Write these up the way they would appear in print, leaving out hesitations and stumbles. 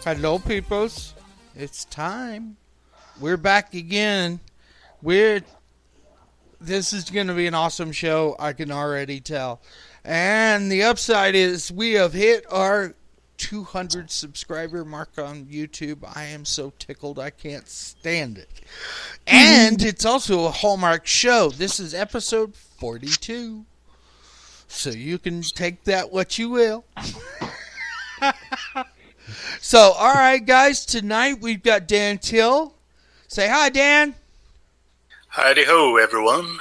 Hello, peoples. It's time. We're back again. This is going to be an awesome show. I can already tell. And the upside is we have hit our 200 subscriber mark on YouTube. I am so tickled. I can't stand it. And it's also a Hallmark show. This is episode 42. So you can take that what you will. So, all right, guys. Tonight we've got Dan Till. Say hi, Dan. Howdy-ho, everyone.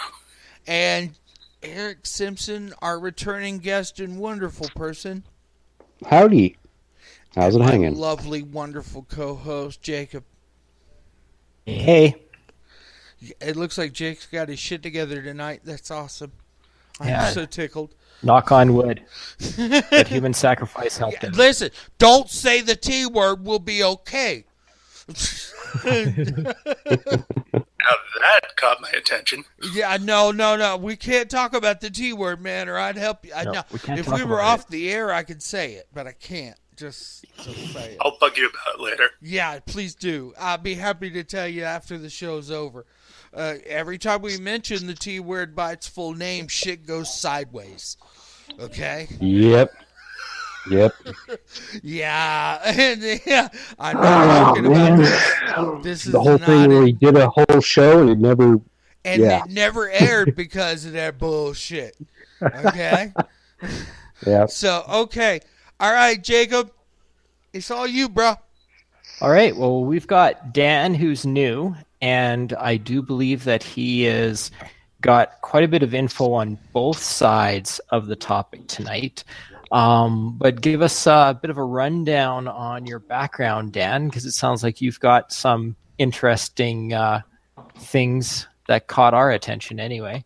And Eric Simpson, our returning guest and wonderful person. Howdy. How's it hanging? Lovely, wonderful co-host, Jacob. Hey. It looks like Jake's got his shit together tonight. That's awesome. I'm so tickled. Knock on wood. That human sacrifice helped him. Listen, don't say the T word. We'll be okay. Now that caught my attention. Yeah, no. We can't talk about the T word, man, or I'd help you. No, If we were off the air, I could say it, but I can't. Just say it. I'll bug you about it later. Yeah, please do. I'll be happy to tell you after the show's over. Every time we mention the T word by its full name, shit goes sideways. Okay? Yep. Yeah. I'm not talking about this. The whole thing where he did a whole show and it never... it never aired because of that bullshit. Okay? Yeah. So, okay. All right, Jacob. It's all you, bro. All right. Well, we've got Dan, who's new, and I do believe that he has got quite a bit of info on both sides of the topic tonight. But give us a bit of a rundown on your background, Dan, because it sounds like you've got some interesting things that caught our attention anyway.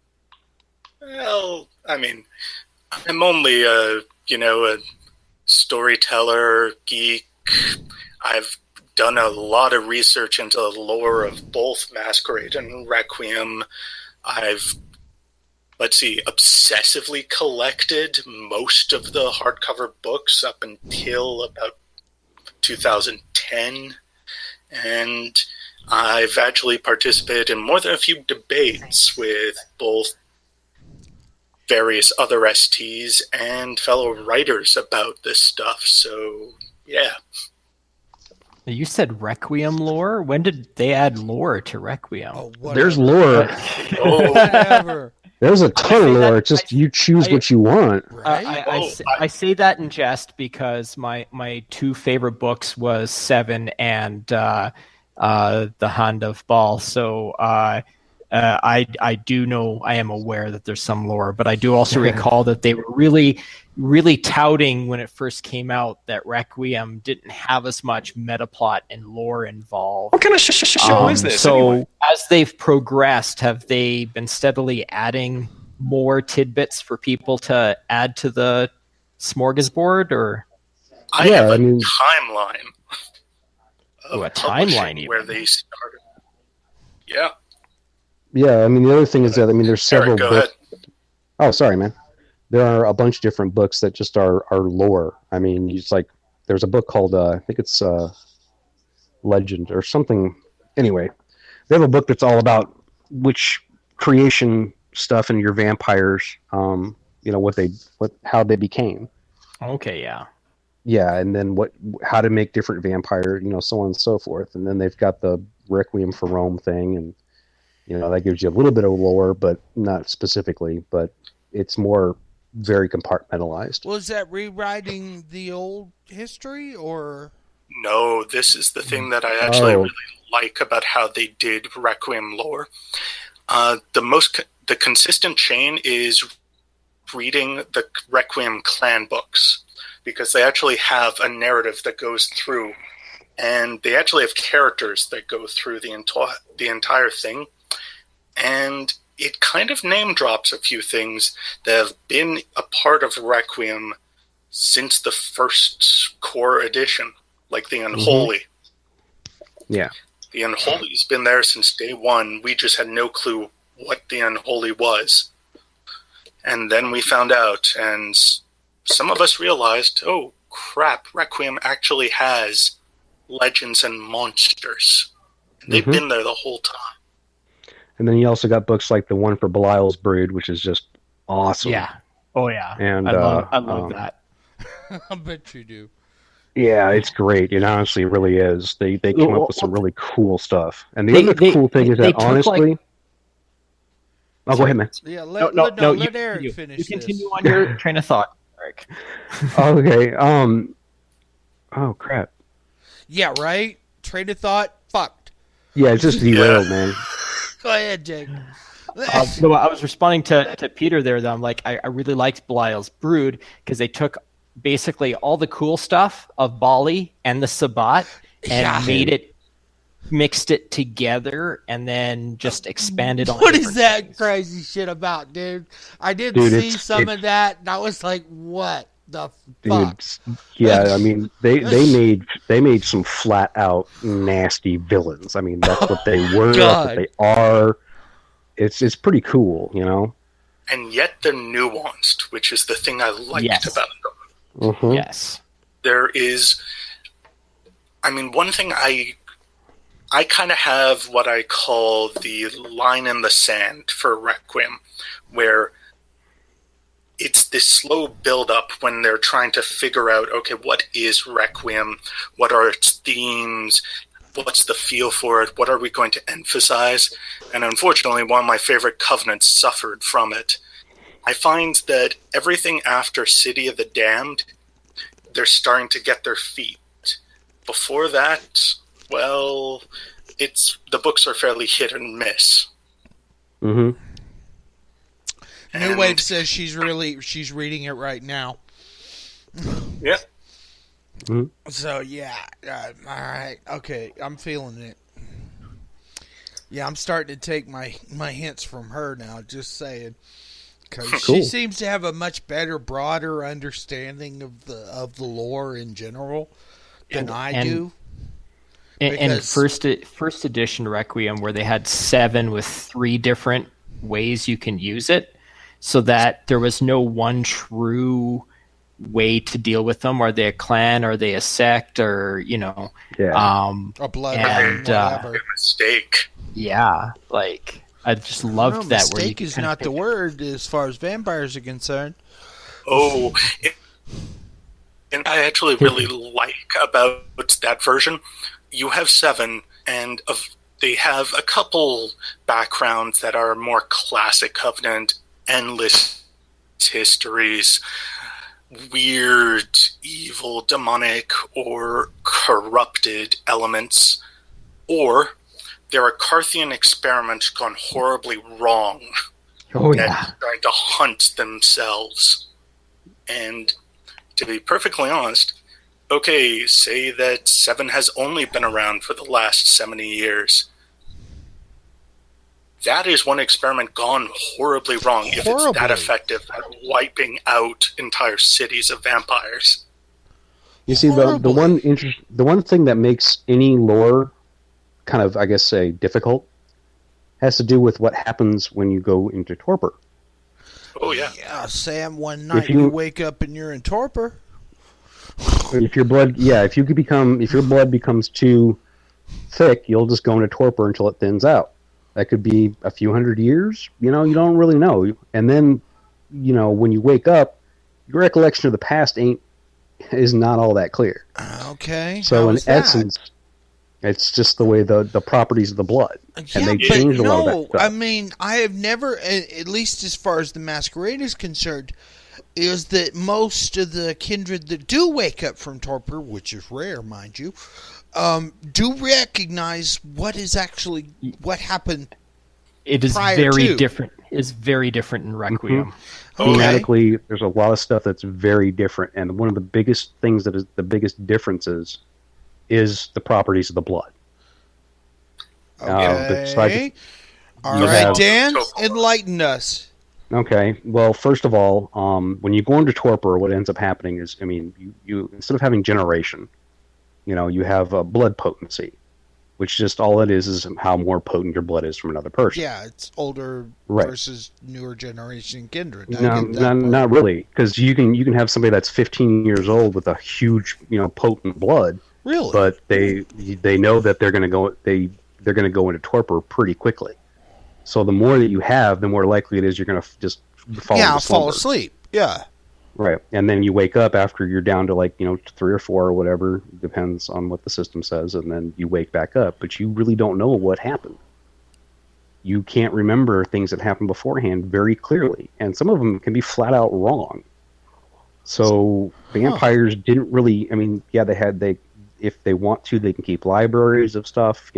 Well, I mean, I'm only a storyteller, geek. I've done a lot of research into the lore of both Masquerade and Requiem. I've, obsessively collected most of the hardcover books up until about 2010. And I've actually participated in more than a few debates with both various other STs and fellow writers about this stuff. So, yeah. You said Requiem lore? When did they add lore to Requiem? Oh, There's lore. Whatever. There's a ton of lore. It's just you choose what you want. Right? I say that in jest because my two favorite books was Seven and The Hand of Baal. So I do know, I am aware that there's some lore, but I do also recall that they were really touting when it first came out that Requiem didn't have as much metaplot and lore involved. What kind of show is this? So anyway? as they've progressed, have they been steadily adding more tidbits for people to add to the smorgasbord, or? I have a timeline. A timeline even. Where they started. Yeah. Yeah, I mean, the other thing is that, there's several Eric, go books. ahead. Oh, sorry, man. There are a bunch of different books that just are lore. I mean, it's like, there's a book called, I think it's Legend or something. Anyway, they have a book that's all about which creation stuff and your vampires, how they became. Okay, yeah. Yeah, and then how to make different vampires, so on and so forth. And then they've got the Requiem for Rome thing, and that gives you a little bit of lore, but not specifically. But it's more very compartmentalized. Was that rewriting the old history, or? No, this is the thing that I actually really like about how they did Requiem lore. The consistent chain is reading the Requiem clan books, because they actually have a narrative that goes through, and they actually have characters that go through the entire thing, and it kind of name drops a few things that have been a part of Requiem since the first core edition, like the Unholy. Yeah. The Unholy's been there since day one. We just had no clue what the Unholy was. And then we found out, and some of us realized, oh crap, Requiem actually has legends and monsters. They've been there the whole time. And then you also got books like the one for Belial's Brood, which is just awesome. Yeah. Oh yeah. And I love that. I bet you do. Yeah, it's great. It honestly really is. They came up with some really cool stuff. And the other cool thing is that honestly, go ahead, man. Yeah, let Eric finish. You continue on your train of thought, Eric. Okay. Oh crap. Yeah, right. Train of thought. Fucked. Yeah, it's just derailed, man. Go ahead, Jake. No, I was responding to Peter there. That I'm like, I really liked Belial's Brood because they took basically all the cool stuff of Bali and the Sabbat and mixed it together, and then just expanded on. What is that things. Crazy shit about, dude? I did see some of that, and I was like, "What the fuck?" Yeah, I mean, they made some flat out nasty villains. I mean, that's what they were. That's what they are. It's pretty cool, you know. And yet they're nuanced, which is the thing I liked about them. Mm-hmm. Yes. There is, I mean, one thing I kind of have what I call the line in the sand for Requiem, where it's this slow build-up when they're trying to figure out, okay, what is Requiem? What are its themes? What's the feel for it? What are we going to emphasize? And unfortunately, one of my favorite covenants suffered from it. I find that everything after City of the Damned, they're starting to get their feet. Before that, well, the books are fairly hit and miss. Mm-hmm. New Wave says she's reading it right now. Yeah. Mm-hmm. So yeah, all right, okay, I'm feeling it. Yeah, I'm starting to take my hints from her now. Just saying. Because she seems to have a much better, broader understanding of the lore in general than I do. And first edition Requiem, where they had 7 with 3 different ways you can use it, so that there was no one true way to deal with them. Are they a clan? Are they a sect? Or a blood and whatever. A mistake. Yeah, like. I just loved that. Mistake is not the word as far as vampires are concerned. Oh, and I actually really like about that version. You have 7, and they have a couple backgrounds that are more classic Covenant, endless histories, weird, evil, demonic, or corrupted elements, or there are Carthian experiments gone horribly wrong. Oh, yeah. That trying to hunt themselves. And to be perfectly honest, okay, say that 7 has only been around for the last 70 years. That is one experiment gone horribly wrong if it's that effective at wiping out entire cities of vampires. You see, the one thing that makes any lore kind of, I guess, say difficult has to do with what happens when you go into torpor. Oh yeah. Yeah, Sam, one night you wake up and you're in torpor. If your blood becomes too thick, you'll just go into torpor until it thins out. That could be a few hundred years, you don't really know. And then, when you wake up, your recollection of the past is not all that clear. Okay. So in essence, it's just the way the properties of the blood. And they changed a lot of that stuff. I mean, I have never, at least as far as the Masquerade is concerned, is that most of the kindred that do wake up from torpor, which is rare, mind you, do recognize what happened. It is very different. It's very different in Requiem. Mm-hmm. Thematically, there's a lot of stuff that's very different, and one of the biggest things that is the biggest differences is the properties of the blood. Okay. All right, Dan, enlighten us. Okay. Well, first of all, when you go into torpor, what ends up happening is, you instead of having generation, you have blood potency, which just all it is how more potent your blood is from another person. Yeah, it's older versus newer generation kindred. Not really, because you can have somebody that's 15 years old with a huge, potent blood, Really? But they know that they're going to go into torpor pretty quickly. So the more that you have, the more likely it is you're going to just fall into slumber. Fall asleep. Yeah. Right. And then you wake up after you're down to 3 or 4 or whatever, depends on what the system says, and then you wake back up, but you really don't know what happened. You can't remember things that happened beforehand very clearly, and some of them can be flat out wrong. So vampires didn't really, if they want to, they can keep libraries of stuff,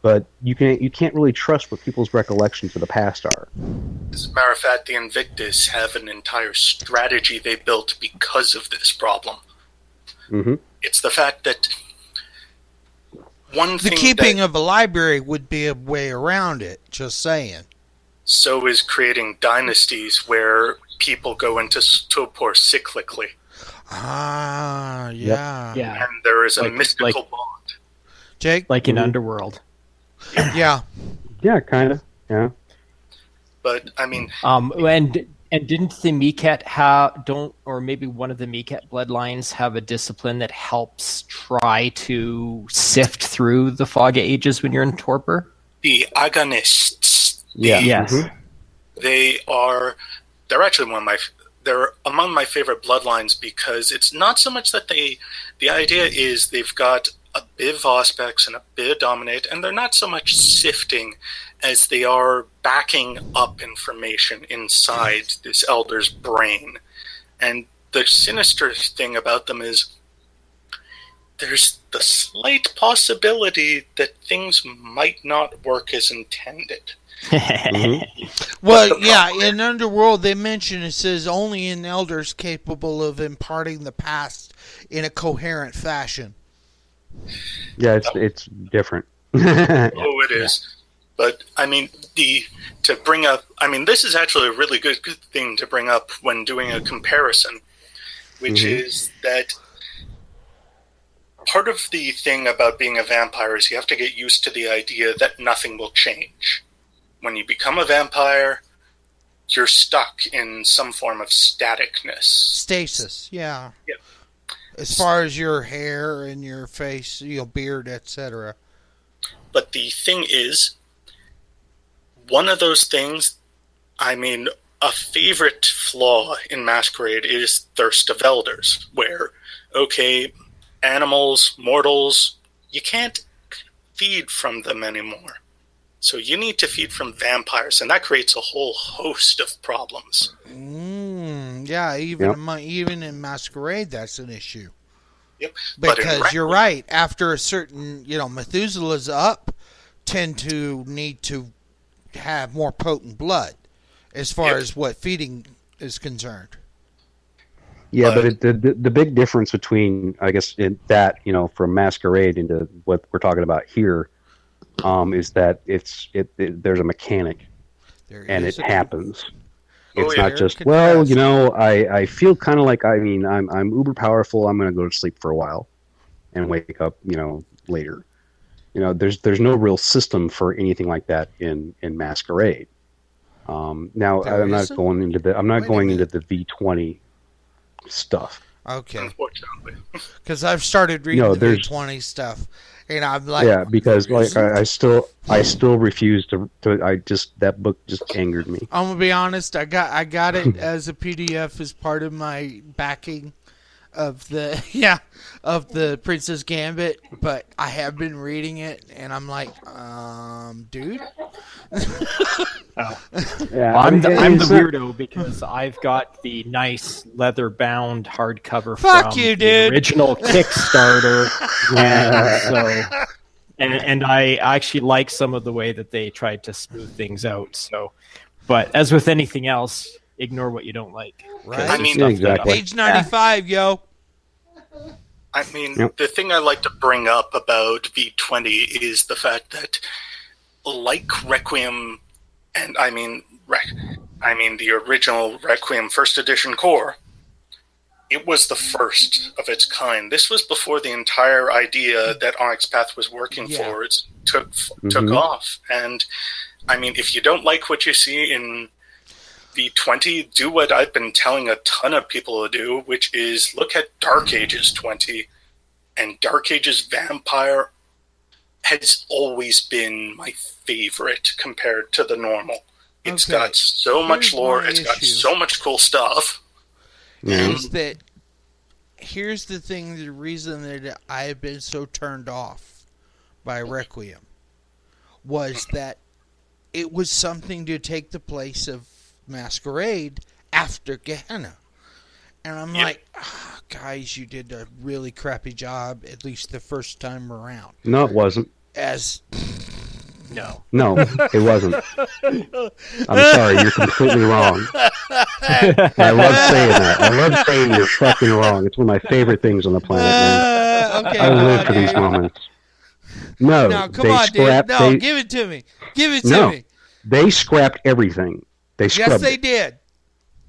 but you can't really trust what people's recollections of the past are. As a matter of fact, the Invictus have an entire strategy they built because of this problem. Mm-hmm. It's the fact that the keeping of a library would be a way around it, just saying. So is creating dynasties where people go into torpor cyclically. Ah, yeah. Yeah. And there is a mystical bond. Jake? Like in Underworld. Yeah. Yeah, kind of. Yeah. But, I mean... And didn't the Meerkat or maybe one of the Meerkat bloodlines have a discipline that helps try to sift through the fog ages when you're in torpor? The Agonists. Yes. Mm-hmm. They're actually they're among my favorite bloodlines because it's not so much that the idea is they've got a bit of aspects and a bit of dominate, and they're not so much sifting as they are backing up information inside this elder's brain. And the sinister thing about them is there's the slight possibility that things might not work as intended. Mm-hmm. Well, yeah, in Underworld they mention it says only an elders capable of imparting the past in a coherent fashion. Yeah, it's different. Oh, it is. But, to bring up... this is actually a really good thing to bring up when doing a comparison, which is that part of the thing about being a vampire is you have to get used to the idea that nothing will change. When you become a vampire, you're stuck in some form of staticness. Stasis, yeah. Yep. As far as your hair and your face, your beard, etc. But the thing is, one of those things, a favorite flaw in Masquerade is Thirst of Elders, where, animals, mortals, you can't feed from them anymore. So you need to feed from vampires, and that creates a whole host of problems. Yeah, even in Masquerade, that's an issue. Yep. Because you're right. After a certain, Methuselah's up, tend to need to have more potent blood, as far as what feeding is concerned. Yeah, but the big difference between, I guess, from Masquerade into what we're talking about here, is that there's a mechanic, and it happens. It's not just, I feel kind of like, I'm uber powerful, I'm going to go to sleep for a while and wake up, later. There's no real system for anything like that in Masquerade. Now, I'm not going into the V20 stuff. Okay. Unfortunately. Because I've started reading the V20 stuff. And I'm like, yeah, because I still refuse to. That book just angered me. I'm gonna be honest. I got it as a PDF as part of my backing of the Princess Gambit, but I have been reading it, and I'm like, dude. Yeah, I'm the weirdo because I've got the nice leather-bound hardcover from the original Kickstarter, and I actually like some of the way that they tried to smooth things out. So, but as with anything else, ignore what you don't like. Right. Exactly. Page 95, yo. The thing I like to bring up about V20 is the fact that, like Requiem, and the original Requiem First Edition core, it was the first of its kind. This was before the entire idea that Onyx Path was working towards took off. And, if you don't like what you see in V20, do what I've been telling a ton of people to do, which is look at Dark Ages 20 And Dark Ages Vampire has always been my favorite compared to the normal. It's got so much lore, it's got so much cool stuff. Is that here's the thing, the reason that I have been so turned off by Requiem was that it was something to take the place of Masquerade after Gehenna. And I'm like, guys, you did a really crappy job, at least the first time around. No, it wasn't. No, it wasn't. I'm sorry, you're completely wrong. I love saying that. I love saying you're fucking wrong. It's one of my favorite things on the planet, man. Okay, I live for these moments. No, come on, dude. No, give it to me. Give it to me. They scrapped everything. They scrubbed Yes, they did.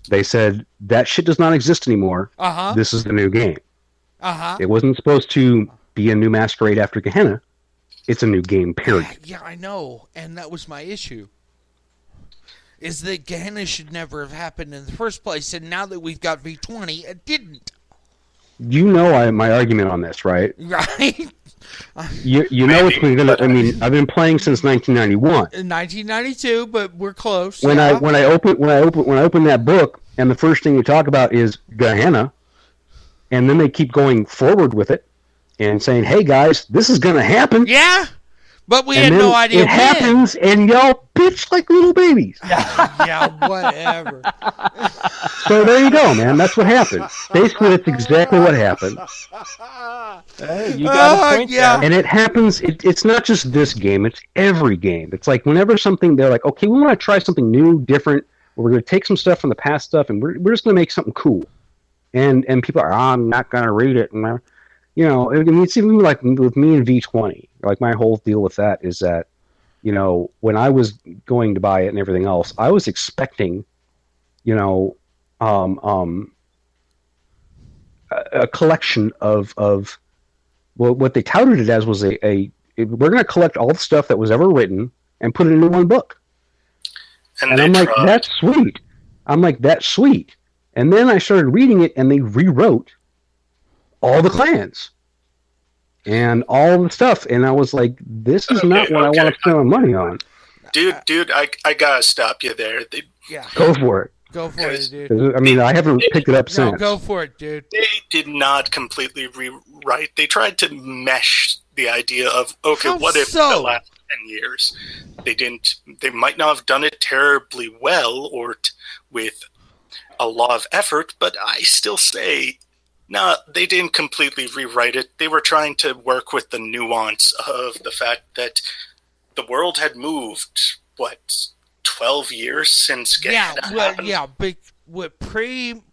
They said, that shit does not exist anymore. Uh-huh. This is the new game. Uh-huh. It wasn't supposed to be a new Masquerade after Gehenna. It's a new game, period. Yeah, I know. And that was my issue. Is that Gehenna should never have happened in the first place. And now that we've got V20, it didn't. You know my argument on this, right? Right? You know it's been gonna. I mean, I've been playing since 1991. 1992, but we're close. When I open that book, and the first thing you talk about is Gehenna, and then they keep going forward with it and saying, "Hey guys, this is gonna happen." Yeah, but we had no idea. It happens, and y'all bitch like little babies. Yeah, whatever. So there you go, man. That's what happened. Basically, that's exactly what happened. You got a point there. And it happens, it's not just this game, it's every game. It's like whenever something, they're like, okay, we want to try something new, different, we're going to take some stuff from the past stuff, and we're just going to make something cool. And people are, I'm not going to read it. And you know, I mean, it's even like with me and V20. Like, my whole deal with that is that, you know, when I was going to buy it and everything else, I was expecting, you know, a collection of well, what they touted it as was we're going to collect all the stuff that was ever written and put it into one book. And I'm like, that's sweet. That's sweet. And then I started reading it, and they rewrote all the clans and all the stuff. And I was like, this is not what I want to spend my money on. Dude, I got to stop you there. Go for it. Go for it, dude. I mean, I haven't picked it up since. No, go for it, dude. They did not completely rewrite. They tried to mesh the idea of, okay, what if the last 10 years they didn't? They might not have done it terribly well or with a lot of effort, but I still say, no, they didn't completely rewrite it. They were trying to work with the nuance of the fact that the world had moved, 12 years since happened. With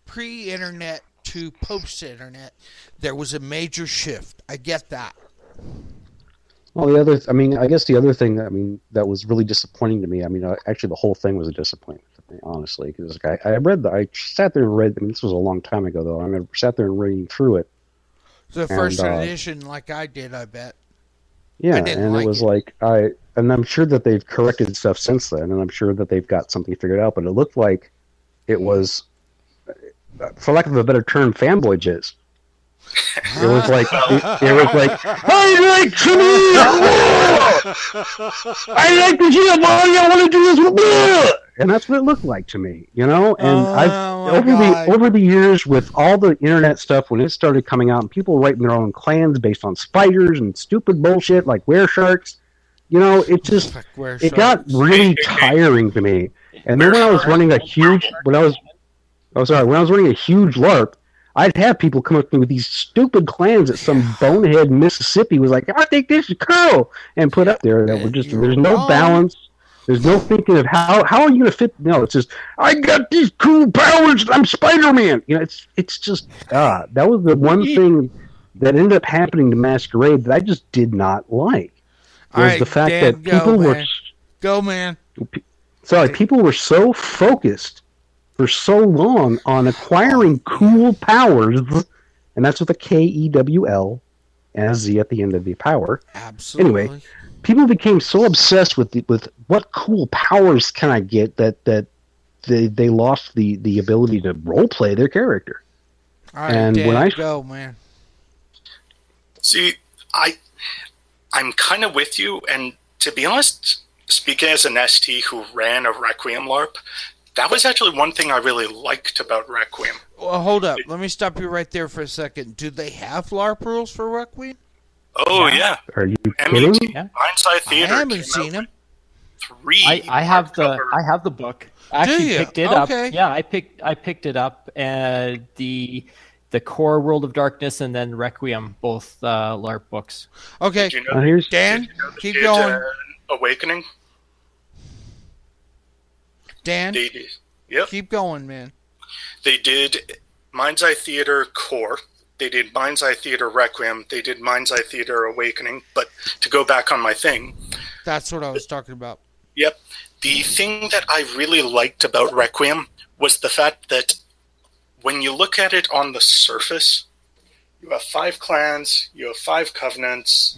pre-internet to post-internet, there was a major shift. I get that. Well, I guess the other thing, that was really disappointing to me. I mean, actually, the whole thing was a disappointment to me, honestly, because I sat there and read. I mean, this was a long time ago, though. I sat there and reading through it. The first edition, like I did, I bet. Yeah, and it was like and I'm sure that they've corrected stuff since then, and I'm sure that they've got something figured out. But it looked like it was, for lack of a better term, fanboy jizz. It was like I like to I like to see a body. I want to do this, and that's what it looked like to me, you know. And over the years, with all the internet stuff, when it started coming out, and people writing their own clans based on spiders and stupid bullshit like were sharks, you know, it got really tiring to me. And then when I was running a huge LARP, I'd have people come up to me with these stupid clans that some bonehead Mississippi was like, I think this is cool, and put up there that were just, there's no balance. There's no thinking of how are you going to fit. No, it's just, I got these cool powers. I'm Spider-Man. You know, it's just, that was the one thing that ended up happening to Masquerade that I just did not like. Was the fact that people were... Go, man. People were so focused for so long on acquiring cool powers, and that's with a Kewl and a Z at the end of the power. Absolutely. Anyway, people became so obsessed with what cool powers can I get that they lost the ability to role play their character. All right, Dan, go, man. See, I'm kind of with you, and to be honest, speaking as an ST who ran a Requiem LARP, that was actually one thing I really liked about Requiem. Well, hold up. Let me stop you right there for a second. Do they have LARP rules for Requiem? Oh, yeah. Are you MUT, kidding? Yeah. Mind's Theater. I haven't seen them. I have the book. I actually you? picked it Okay. up. Yeah, I picked it up. The core World of Darkness and then Requiem, both LARP books. Okay, Did you know Here's Dan, Did you know keep they did, going. Awakening. Dan, They did. Yep. keep going, man. They did Mind's Eye Theater Core. They did Mind's Eye Theater Requiem. They did Mind's Eye Theater Awakening. But to go back on my thing, That's what I was talking about. yep, the thing that I really liked about Requiem was the fact that when you look at it on the surface, you have 5 clans, you have 5 covenants,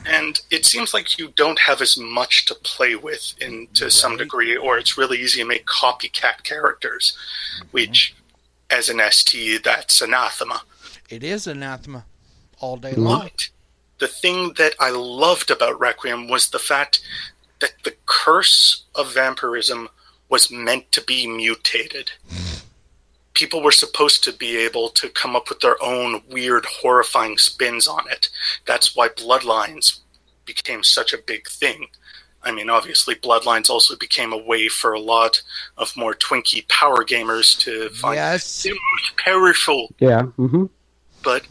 and it seems like you don't have as much to play with to some degree, or it's really easy to make copycat characters, which, as an ST, that's anathema. It is anathema all day long. But the thing that I loved about Requiem was the fact that the curse of vampirism was meant to be mutated. People were supposed to be able to come up with their own weird, horrifying spins on it. That's why Bloodlines became such a big thing. I mean, obviously, Bloodlines also became a way for a lot of more Twinkie power gamers to find Yes. the most powerful. yeah. Mm-hmm. But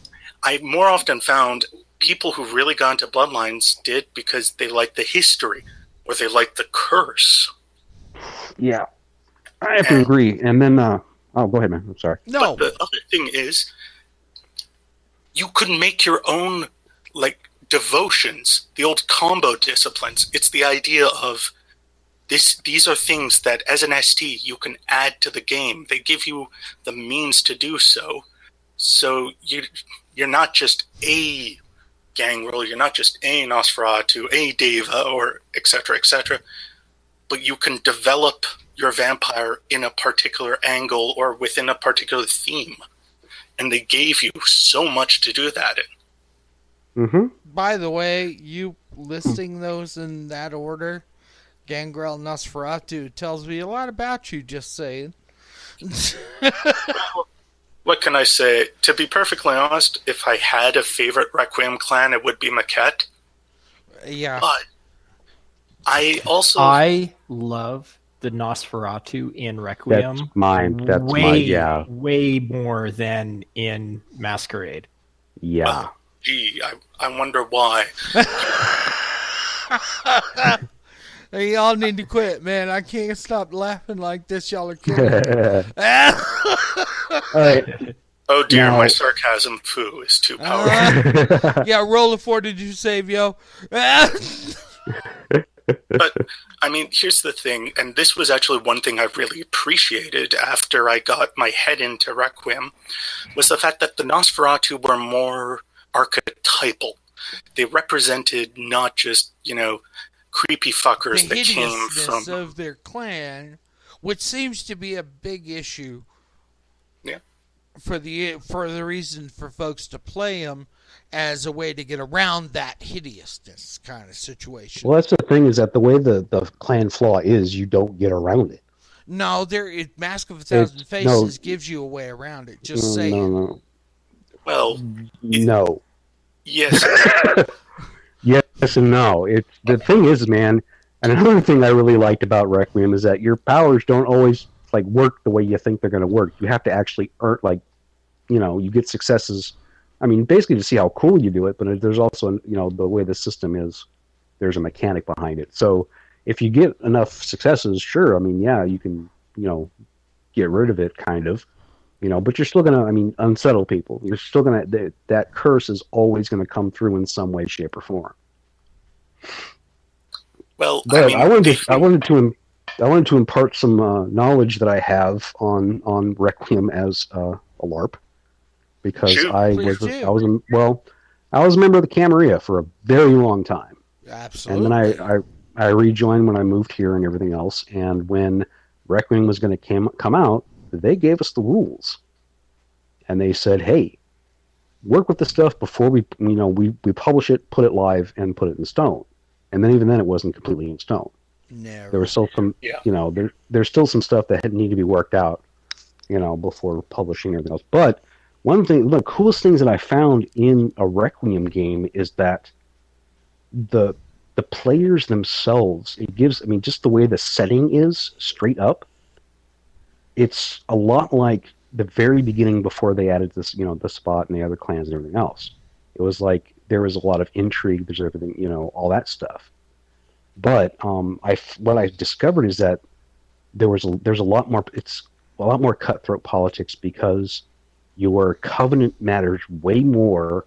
I more often found people who really got into Bloodlines did because they liked the history or they liked the curse. Yeah. I have to agree. And then, oh, go ahead, man. I'm sorry. No. But the other thing is, you could make your own, like, devotions, the old combo disciplines. It's the idea of these are things that, as an ST, you can add to the game. They give you the means to do so. So you're not just a Gangrel, you're not just a Nosferatu, a Deva, or etc., etc., but you can develop your vampire in a particular angle or within a particular theme. And they gave you so much to do that in. Mm-hmm. By the way, you listing those in that order, Gangrel, Nosferatu, tells me a lot about you, just saying. What can I say? To be perfectly honest, if I had a favorite Requiem clan, it would be Maquette. Yeah. But I love the Nosferatu in Requiem. That's mine. That's mine. Yeah. Way more than in Masquerade. Yeah. Gee, I wonder why. Hey, y'all need to quit, man. I can't stop laughing like this. Y'all are killing me. All right. Oh dear, Now- my sarcasm foo is too powerful. Yeah, roll a 4. Did you save, yo? But, I mean, here's the thing, and this was actually one thing I really appreciated after I got my head into Requiem, was the fact that the Nosferatu were more archetypal. They represented not just, creepy fuckers The that came hideousness from... of their clan, which seems to be a big issue. Yeah. For the reason for folks to play them as a way to get around that hideousness kind of situation. Well, that's the thing, is that the way the clan flaw is, you don't get around it. No, Mask of a Thousand Faces gives you a way around it. Just saying. No. Well, No. yes. Yes and no. The thing is, man, and another thing I really liked about Requiem is that your powers don't always work the way you think they're going to work. You have to actually earn, you get successes. I mean, basically to see how cool you do it, but there's also, the way the system is, there's a mechanic behind it. So if you get enough successes, sure, I mean, yeah, you can, get rid of it, kind of, but you're still going to, unsettle people. You're still going to, that curse is always going to come through in some way, shape, or form. Well, But I wanted to impart some knowledge that I have on Requiem as a LARP, because Shoot, I please was do. I was a member of the Camarilla for a very long time, Absolutely. and then I rejoined when I moved here and everything else. And when Requiem was going to come out, they gave us the rules, and they said, "Hey, work with the stuff before we publish it, put it live, and put it in stone. And then even then, it wasn't completely in stone. Never. There was still some, there's still some stuff that had needed to be worked out, before publishing everything else. But one of the coolest things that I found in a Requiem game is that the players themselves, it gives, just the way the setting is straight up, it's a lot like the very beginning before they added this, the spot and the other clans and everything else. It was like there was a lot of intrigue, there's everything, all that stuff. But what I discovered is that there's a lot more. It's a lot more cutthroat politics because your covenant matters way more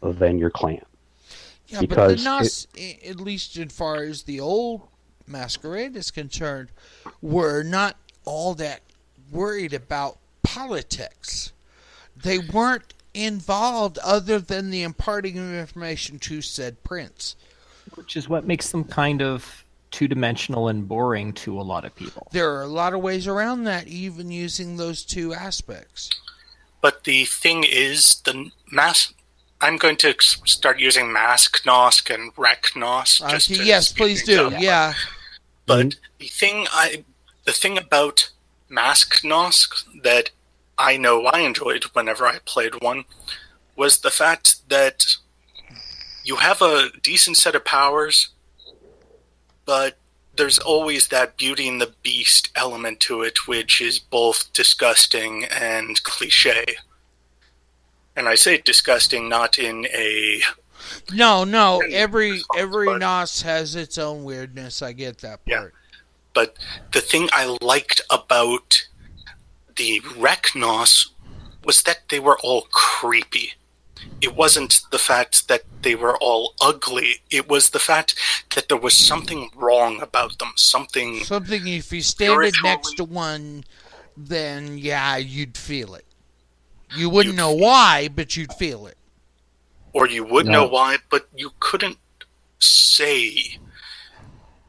than your clan. Yeah, but the Nos, at least as far as the old Masquerade is concerned, were not all that worried about politics. They weren't involved other than the imparting of information to said prince. Which is what makes them kind of two-dimensional and boring to a lot of people. There are a lot of ways around that, even using those two aspects. But the thing is, I'm going to start using Masknosk and Reknosk. Yes, please do. Yeah. But the thing about Masknosk that I know I enjoyed whenever I played one was the fact that you have a decent set of powers, but there's always that Beauty and the Beast element to it, which is both disgusting and cliche. And I say disgusting not in a... No. Every Nos has its own weirdness. I get that part. Yeah. But the thing I liked about the Reknos was that they were all creepy. It wasn't the fact that they were all ugly. It was the fact that there was something wrong about them. Something if you standed next to one, then yeah, you'd feel it. You wouldn't know why, but you'd feel it. Or you would know why, but you couldn't say.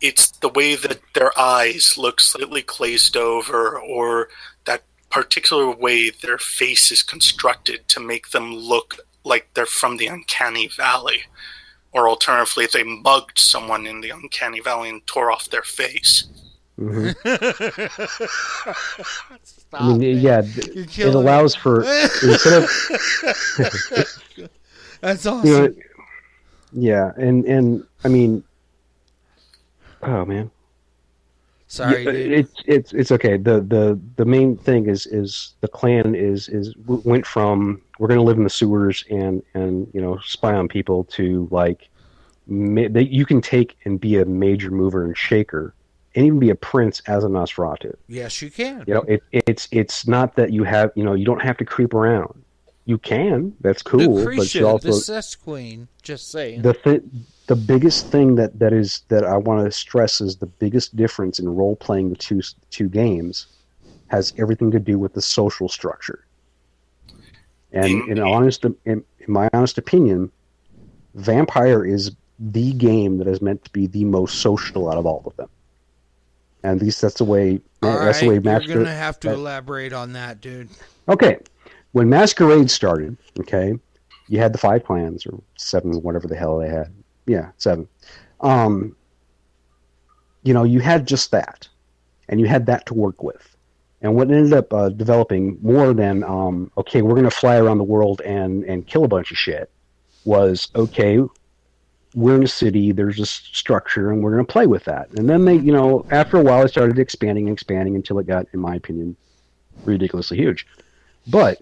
It's the way that their eyes look slightly glazed over, or that particular way their face is constructed to make them look like they're from the Uncanny Valley. Or alternatively, they mugged someone in the Uncanny Valley and tore off their face. Mm-hmm. It allows for instead of that's awesome. And oh man, sorry, dude. It's okay. The main thing is the clan went from we're going to live in the sewers and spy on people to like you can take and be a major mover and shaker. And even be a prince as a Nosferatu. Yes, you can. It's not that you have you don't have to creep around. You can. That's cool. Lucretia, but you also, the Cess Queen. Just saying. The biggest thing that I want to stress is the biggest difference in role playing the two games has everything to do with the social structure. And in my honest opinion, Vampire is the game that is meant to be the most social out of all of them. And at least that's the way. That's the way Masquerade. You're gonna have to elaborate on that, dude. Okay, when Masquerade started, you had the 5 clans or 7, whatever the hell they had. Yeah, 7. You had just that, and you had that to work with. And what ended up developing more than we're gonna fly around the world and kill a bunch of shit was we're in a city, there's a structure, and we're going to play with that. And then they, after a while, it started expanding until it got, in my opinion, ridiculously huge. But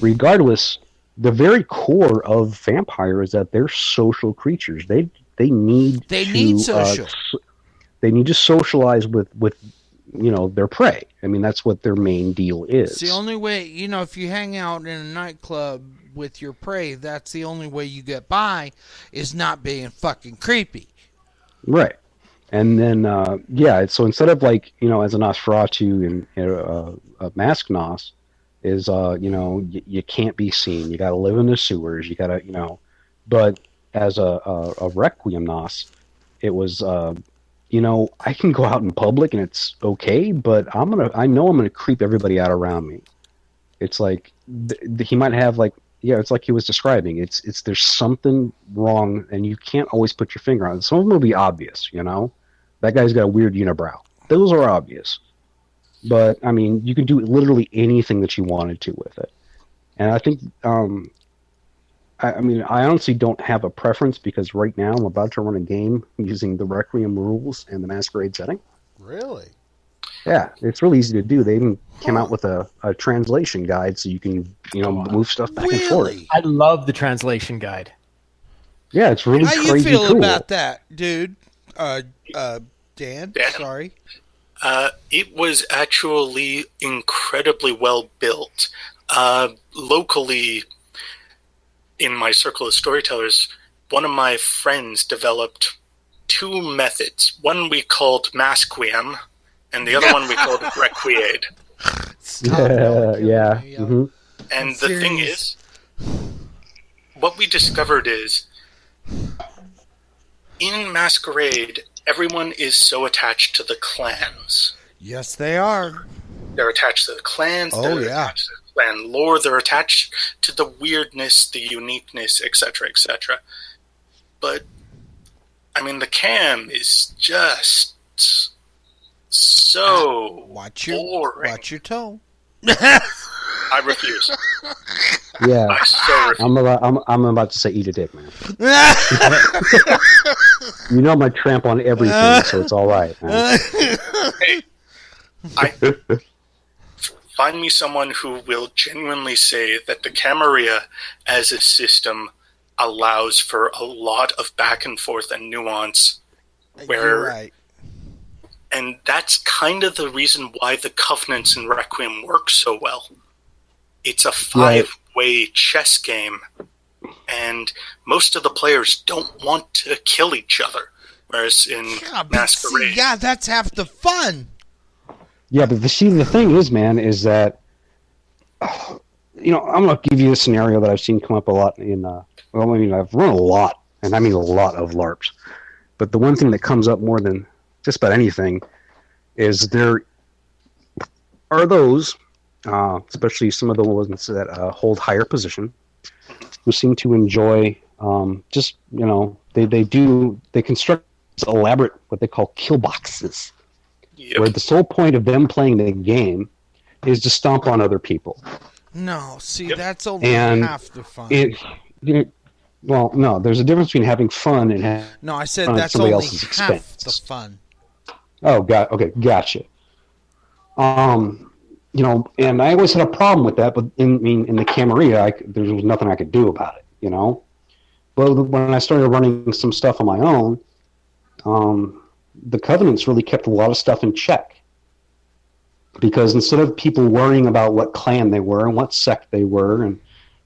regardless, the very core of Vampire is that they're social creatures. They need social. They need to socialize with their prey. That's what their main deal is. It's the only way, if you hang out in a nightclub with your prey, that's the only way you get by, is not being fucking creepy. Right. And then, so instead of as a Nosferatu and a Mask Nos, is, you can't be seen. You got to live in the sewers. You got to, but as a Requiem Nos, it was, I can go out in public and it's okay, but I know I'm going to creep everybody out around me. It's like, he might have it's like he was describing. It's there's something wrong, and you can't always put your finger on it. Some of them will be obvious, That guy's got a weird unibrow. Those are obvious. But, I mean, you can do literally anything that you wanted to with it. And I think, I honestly don't have a preference because right now I'm about to run a game using the Requiem rules and the Masquerade setting. Really? Yeah, it's really easy to do. They even came out with a translation guide so you can, move stuff back and forth. I love the translation guide. Yeah, it's really How crazy you feel cool. about that, dude? Dan? Sorry. It was actually incredibly well built. Locally, in my circle of storytellers, one of my friends developed two methods. One we called Masquerade, and the other one we called Requiem. Yeah. Mm-hmm. And the thing is, what we discovered is, in Masquerade, everyone is so attached to the clans. Yes, they are. They're attached to the clans. Oh, they're attached to the clan lore. They're attached to the weirdness, the uniqueness, etc., etc. But, I mean, the cam is just so boring. Watch your tone. I refuse. Yeah, I so refuse. I'm about to say eat a dick, man. I'm gonna tramp on everything, so it's all right. Man. Hey, find me someone who will genuinely say that the Camarilla as a system allows for a lot of back and forth and nuance. You're right. And that's kind of the reason why the Covenants in Requiem work so well. It's a five-way chess game, and most of the players don't want to kill each other, whereas in Masquerade... that's half the fun! Yeah, but the thing is, man, is that... I'm going to give you a scenario that I've seen come up a lot in... I've run a lot, and I mean a lot of LARPs. But the one thing that comes up more than just about anything is there are those... especially some of the ones that hold higher position, who seem to enjoy they construct elaborate what they call kill boxes, where the sole point of them playing the game is to stomp on other people. No, see, that's only half the fun. Well, no, there's a difference between having fun and having I said fun that's at somebody only else's half expense. the fun. Oh, okay, gotcha. And I always had a problem with that, but in the Camarilla, there was nothing I could do about it, But when I started running some stuff on my own, the Covenants really kept a lot of stuff in check. Because instead of people worrying about what clan they were and what sect they were and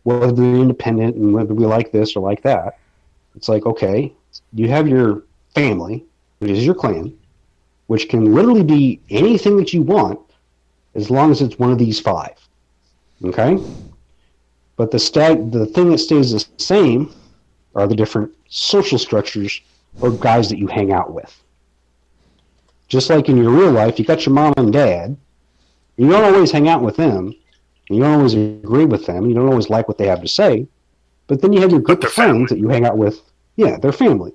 whether they're independent and whether we like this or like that, it's like, okay, you have your family, which is your clan, which can literally be anything that you want, as long as it's one of these five, okay? But the thing that stays the same are the different social structures or guys that you hang out with. Just like in your real life, you got your mom and dad. You don't always hang out with them. You don't always agree with them. You don't always like what they have to say. But then you have your group of friends that you hang out with. Yeah, they're family.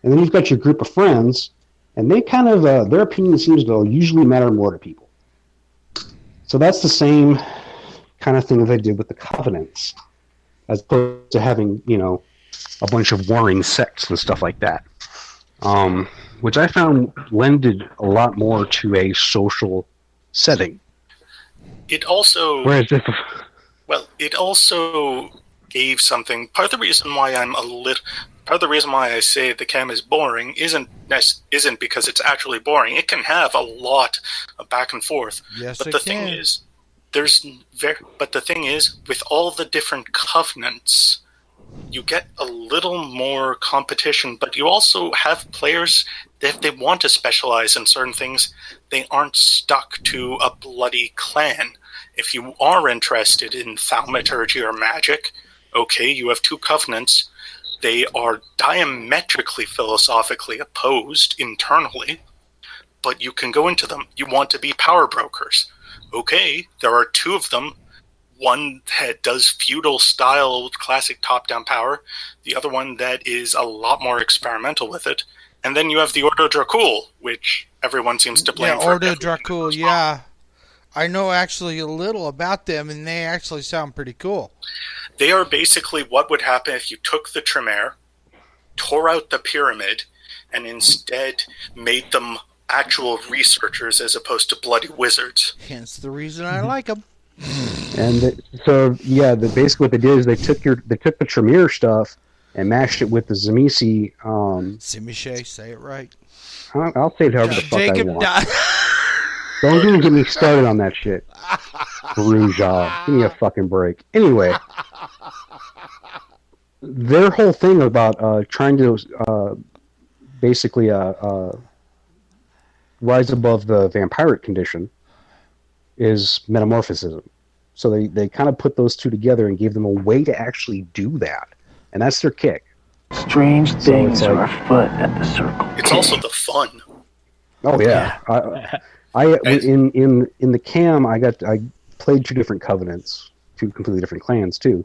And then you've got your group of friends, and they kind of their opinion seems to usually matter more to people. So that's the same kind of thing that they did with the Covenants, as opposed to having, a bunch of warring sects and stuff like that, which I found lended a lot more to a social setting. It also gave something. Part of the reason why I say the cam is boring isn't because it's actually boring. It can have a lot of back and forth. Yes, but the thing is, with all the different covenants, you get a little more competition, but you also have players that if they want to specialize in certain things, they aren't stuck to a bloody clan. If you are interested in thaumaturgy or magic, okay, you have two covenants. They are diametrically philosophically opposed internally, but you can go into them. You want to be power brokers. Okay, there are two of them. one that does feudal style classic top-down power, the other one that is a lot more experimental with it, and then you have the Ordo Dracul, which everyone seems to blame for Ordo everything that Dracul, goes wrong. yeah. I know actually a little about them, and they actually sound pretty cool. They are basically what would happen if you took the Tremere, tore out the pyramid, and instead made them actual researchers as opposed to bloody wizards. Hence the reason I like them. And basically what they did is they took the Tremere stuff and mashed it with the Tzimisce. Tzimisce, say it right. I'll say it however the fuck Jacob I want. Don't even get me started on that shit. Rouja. Give me a fucking break. Anyway, their whole thing about trying to basically rise above the vampiric condition is metamorphism. So they kind of put those two together and gave them a way to actually do that. And that's their kick. Strange things are afoot at the circle. It's also the fun. Oh yeah. In the cam I played 2 different covenants, 2 completely different clans too.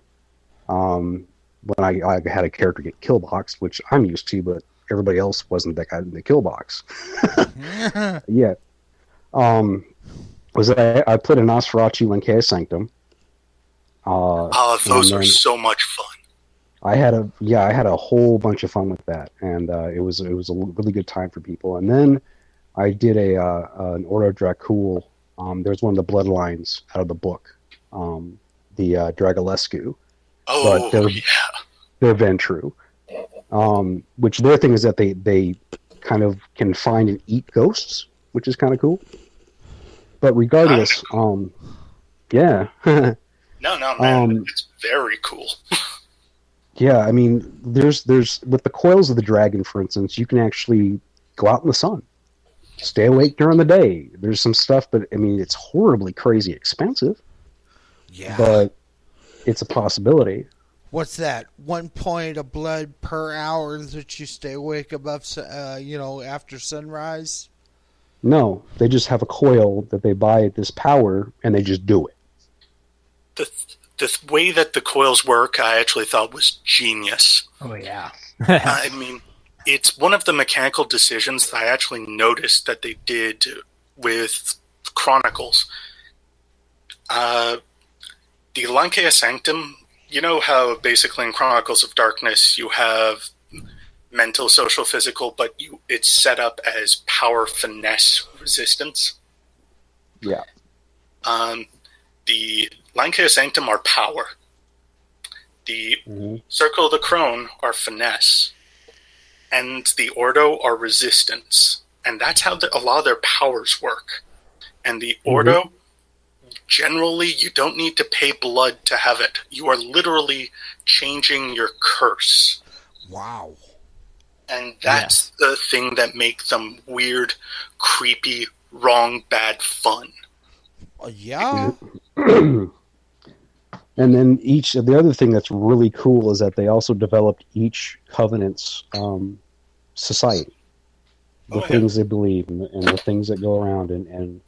When I had a character get kill boxed, which I'm used to, but everybody else wasn't that guy in the kill box. Yeah. I played a Nosferatu Lankea Sanctum. Those are so much fun. I had a whole bunch of fun with that, and it was a really good time for people. And then I did an Ordo Dracul. There's one of the bloodlines out of the book, the Dragulescu. Oh, but they're Ventru. Which their thing is that they kind of can find and eat ghosts, which is kind of cool. But regardless, yeah. No, man, it's very cool. Yeah, I mean, there's with the coils of the dragon, for instance, you can actually go out in the sun, stay awake during the day. There's some stuff, but I mean, it's horribly crazy expensive. Yeah. But it's a possibility. What's that? 1 point of blood per hour that you stay awake above, after sunrise? No, they just have a coil that they buy at this power, and they just do it. The way that the coils work, I actually thought was genius. Oh, yeah. I mean, it's one of the mechanical decisions that I actually noticed that they did with Chronicles. The Lankea Sanctum, you know how basically in Chronicles of Darkness you have mental, social, physical, but it's set up as power, finesse, resistance? Yeah. The Lankea Sanctum are power. The Circle of the Crone are finesse. And the Ordo are resistance. And that's how a lot of their powers work. And the Ordo, generally, you don't need to pay blood to have it. You are literally changing your curse. Wow. And that's the thing that makes them weird, creepy, wrong, bad fun. Yeah. And then the other thing that's really cool is that they also developed each covenant's society, the things they believe and the things that go around. And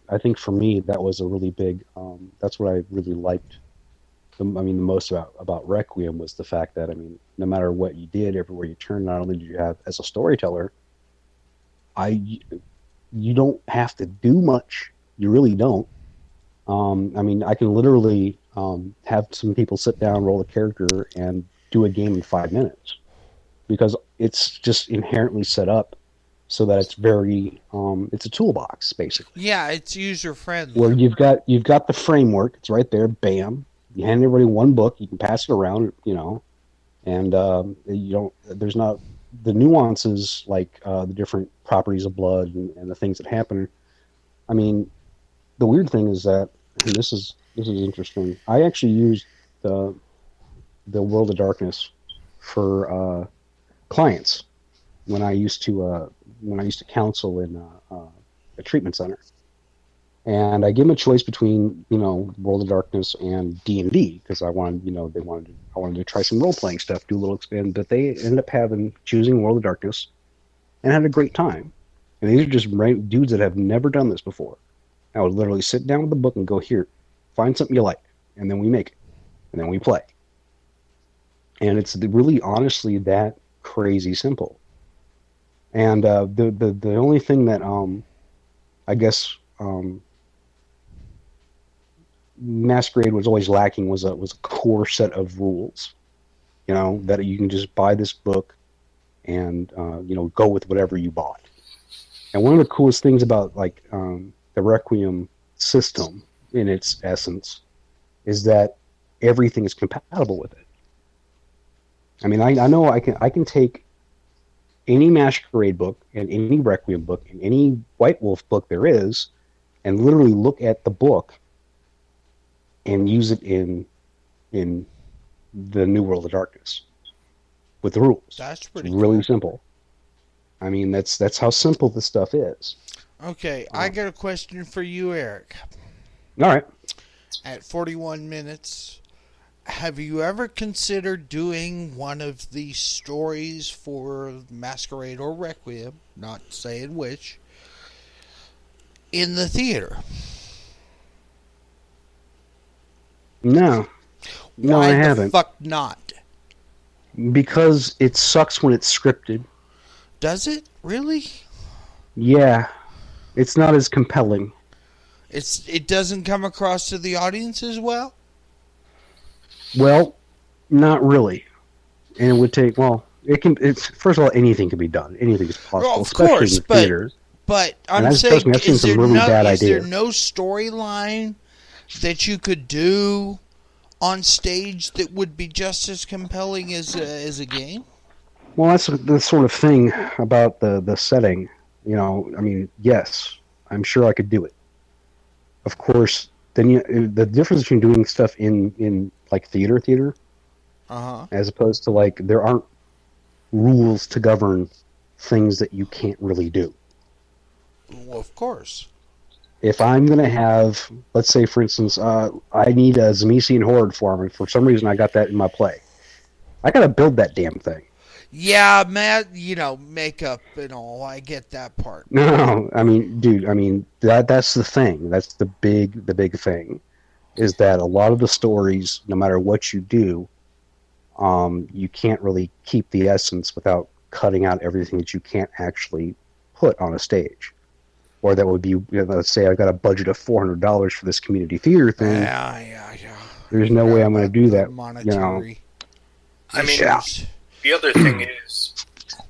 I think for me that was a really big. That's what I really liked. The most about Requiem was the fact that no matter what you did, everywhere you turned, not only did you have as a storyteller, you don't have to do much. You really don't. I can literally have some people sit down, roll a character, and do a game in 5 minutes because it's just inherently set up so that it's very it's a toolbox basically. Yeah, it's user friendly. Where you've got the framework, it's right there, bam. You hand everybody one book, you can pass it around, and there's not the nuances like the different properties of blood and the things that happen. The weird thing is that, and this is interesting. I actually used the World of Darkness for clients when I used to counsel in a treatment center, and I gave them a choice between World of Darkness and D&D because I wanted to try some role playing stuff, do a little expand, but they ended up choosing World of Darkness, and had a great time. And these are just dudes that have never done this before. I would literally sit down with the book and go, here, find something you like, and then we make it, and then we play. And it's really, honestly, that crazy simple. And the only thing that I guess Masquerade was always lacking was a core set of rules. That you can just buy this book and go with whatever you bought. And one of the coolest things about the Requiem system, in its essence, is that everything is compatible with it. I mean, I know I can take any Masquerade book and any Requiem book and any White Wolf book there is, and literally look at the book and use it in the New World of Darkness with the rules. That's pretty really simple. I mean, that's how simple this stuff is. Okay, I got a question for you, Eric. All right. At 41 minutes, have you ever considered doing one of the stories for Masquerade or Requiem, not saying which, in the theater? No. No, Why I the haven't. fuck not? Because it sucks when it's scripted. Does it? Really? Yeah. It's not as compelling. It doesn't come across to the audience as well? Well, not really. And it would take, it's first of all, anything can be done. Anything is possible, Well, of especially course, in the theaters. But I'm And saying, I've seen is some there really bad is there ideas. no storyline that you could do on stage that would be just as compelling as a game? Well, that's the sort of thing about the setting. I mean, yes, I'm sure I could do it. Of course, then the difference between doing stuff in like theater, as opposed to there aren't rules to govern things that you can't really do. Well, of course. If I'm going to have, let's say, for instance, I need a Zemesian Horde form, and for some reason I got that in my play, I got to build that damn thing. Yeah, Matt, makeup and all. I get that part. No, I mean, dude, that's the thing. That's the big thing, is that a lot of the stories, no matter what you do, you can't really keep the essence without cutting out everything that you can't actually put on a stage. Or that would be, let's say I've got a budget of $400 for this community theater thing. Yeah. There's no way I'm going to do that. Monetary. I mean, the other thing is,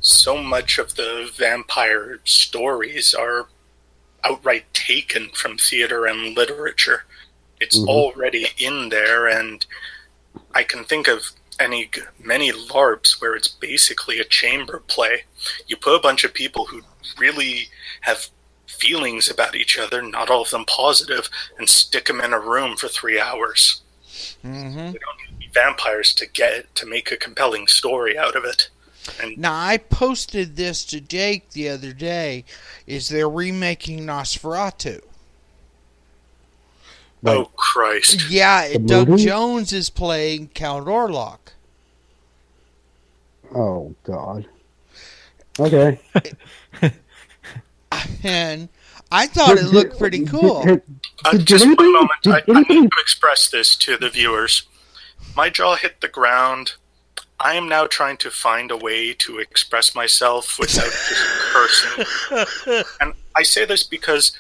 so much of the vampire stories are outright taken from theater and literature. It's already in there, and I can think of many LARPs where it's basically a chamber play. You put a bunch of people who really have feelings about each other, not all of them positive, and stick them in a room for 3 hours. Mm-hmm. They don't need to be vampires to make a compelling story out of it. And now, I posted this to Jake the other day. Is they're remaking Nosferatu? Oh, Christ. Yeah, Doug Jones is playing Count Orlok. Oh, God. Okay. And I thought it looked pretty cool. Just one moment. I need to express this to the viewers. My jaw hit the ground. I am now trying to find a way to express myself without just cursing. And I say this because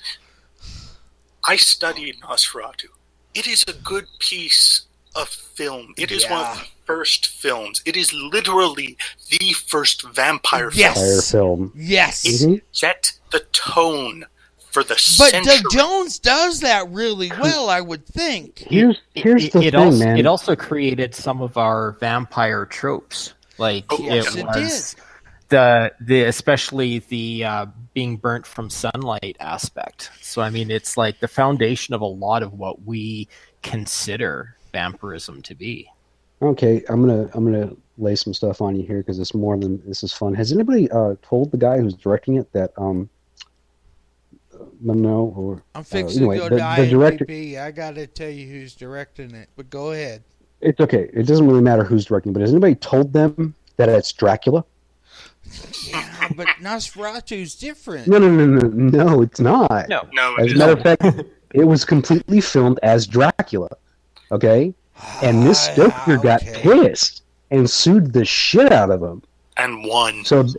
I studied Nosferatu. It is a good piece of film. It is one of the first films. It is literally the first vampire film. Yes. It set the tone for the But century. Doug Jones does that really well, I would think. Here's the thing, man. It also created some of our vampire tropes. Yes, it was the especially the being burnt from sunlight aspect. So I mean, it's like the foundation of a lot of what we consider vampirism to be. Okay, I'm gonna lay some stuff on you here because it's more than this is fun. Has anybody told the guy who's directing it that no? Or I'm fixing to go to IMDb. I gotta tell you who's directing it, but go ahead. It's okay. It doesn't really matter who's directing, but has anybody told them that it's Dracula? Yeah, but Nosferatu's different. No, it's not. No. As a matter of fact, It was completely filmed as Dracula. Okay? And Miss Stoker got pissed and sued the shit out of him. And won. Won.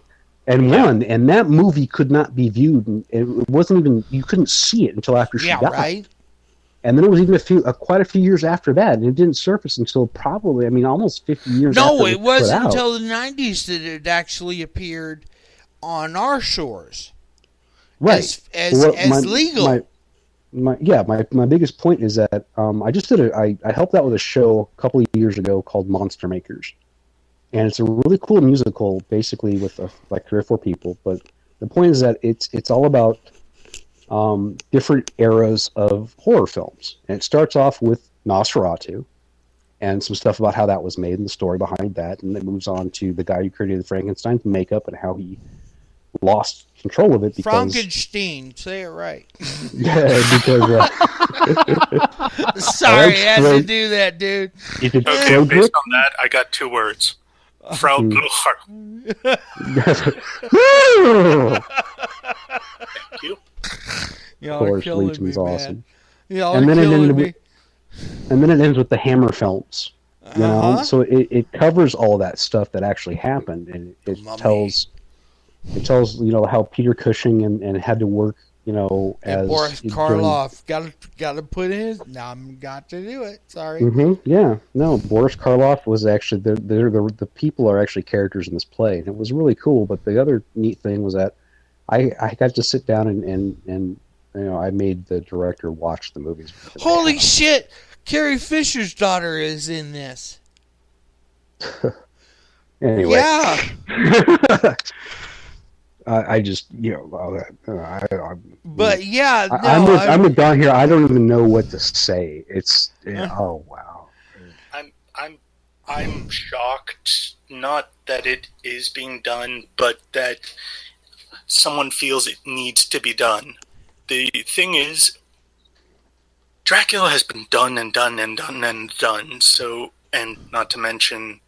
And that movie could not be viewed. And it wasn't even, you couldn't see it until after she died. Right. And then it was even quite a few years after that, and it didn't surface until probably, almost 50 years after No, it wasn't out. until the 90s that it actually appeared on our shores. Right. As legal. My biggest point is that I helped out with a show a couple of years ago called Monster Makers. And it's a really cool musical, basically with like 3 or 4 people. But the point is that it's all about different eras of horror films. And it starts off with Nosferatu and some stuff about how that was made and the story behind that. And it moves on to the guy who created Frankenstein's makeup and how he lost control of it because... Frankenstein, say it right. Yeah, because... Sorry, I had to do that, dude. Okay, based on that, I got 2 words. Frau Blucher. Thank you. Y'all of course, killing Legion was me, awesome. Y'all are killing me. And then it ends with the Hammer films. You know, so it covers all that stuff that actually happened, and it tells how Peter Cushing and had to work, as Boris Karloff got to put in. Got to do it. Sorry. Yeah, no, Boris Karloff was actually the people are actually characters in this play, and it was really cool. But the other neat thing was that I got to sit down and I made the director watch the movies. Holy shit! Carrie Fisher's daughter is in this. Anyway. Yeah. I just, but yeah, no, I'm with Don here. I don't even know what to say. It's oh wow. I'm shocked. Not that it is being done, but that someone feels it needs to be done. The thing is, Dracula has been done and done and done and done. So, and not to mention,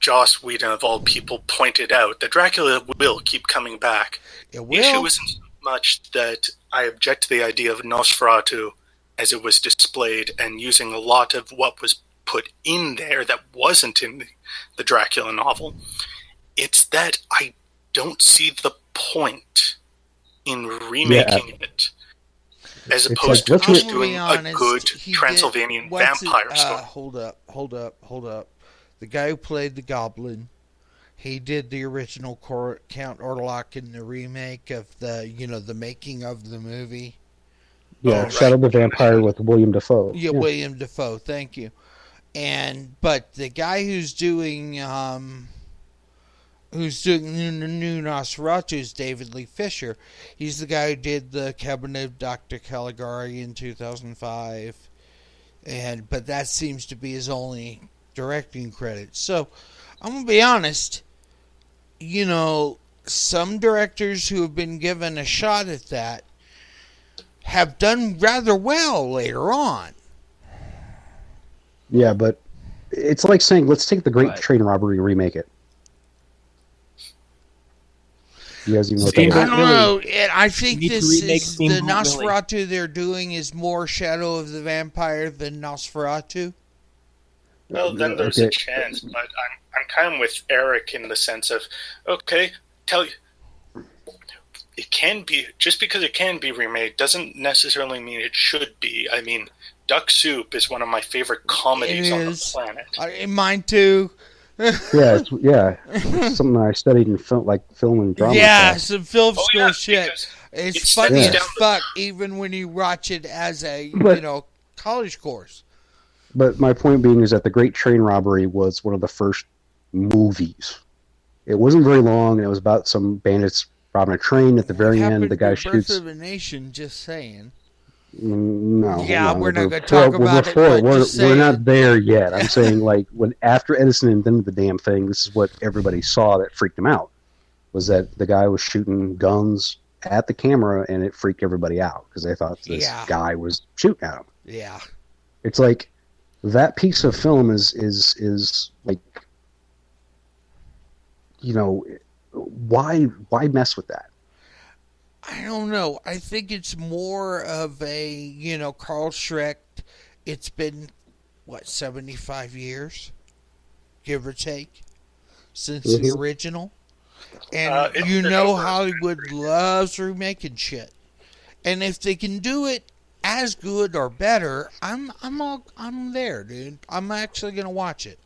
Joss Whedon of all people pointed out that Dracula will keep coming back. It will. The issue isn't so much that I object to the idea of Nosferatu as it was displayed and using a lot of what was put in there that wasn't in the Dracula novel. It's that I don't see the point in remaking it as opposed to just doing a good Transylvanian vampire story. Hold up. The guy who played the Goblin, he did the original Count Orlok in the remake of the making of the movie. Yeah, Shadow the Vampire with William Dafoe. Yeah, William Dafoe. Thank you. But the guy who's doing the new Nosferatu is David Lee Fisher. He's the guy who did the Cabinet of Dr. Caligari in 2005, but that seems to be his only directing credit. So I'm gonna be honest, some directors who have been given a shot at that have done rather well later on. Yeah, but it's like saying, let's take the Great Train Robbery and remake it. You guys even know what that is? I don't know. I think the Nosferatu they're doing is more Shadow of the Vampire than Nosferatu. Well, then there's a chance, but I'm kind of with Eric in the sense of, it can be, just because it can be remade doesn't necessarily mean it should be. I mean, Duck Soup is one of my favorite comedies on the planet. Mine too. It's something I studied in film and drama. Yeah, some film school shit. It's funny as fuck, truth. even when you watch it as a college course. But my point being is that The Great Train Robbery was one of the first movies. It wasn't very long, and it was about some bandits robbing a train. At the very end, the guy shoots... Birth of a Nation, just saying. No. Yeah, we're not going to talk about it, but we're not there yet. I'm saying, when after Edison invented the damn thing, this is what everybody saw that freaked him out, was that the guy was shooting guns at the camera, and it freaked everybody out, because they thought this guy was shooting at him. Yeah. It's like... that piece of film is like, why mess with that? I don't know. I think it's more of a, Carl Schreck. It's been, 75 years? Give or take? Since the original? And Hollywood loves remaking shit. And if they can do it as good or better, I'm there, dude. I'm actually going to watch it.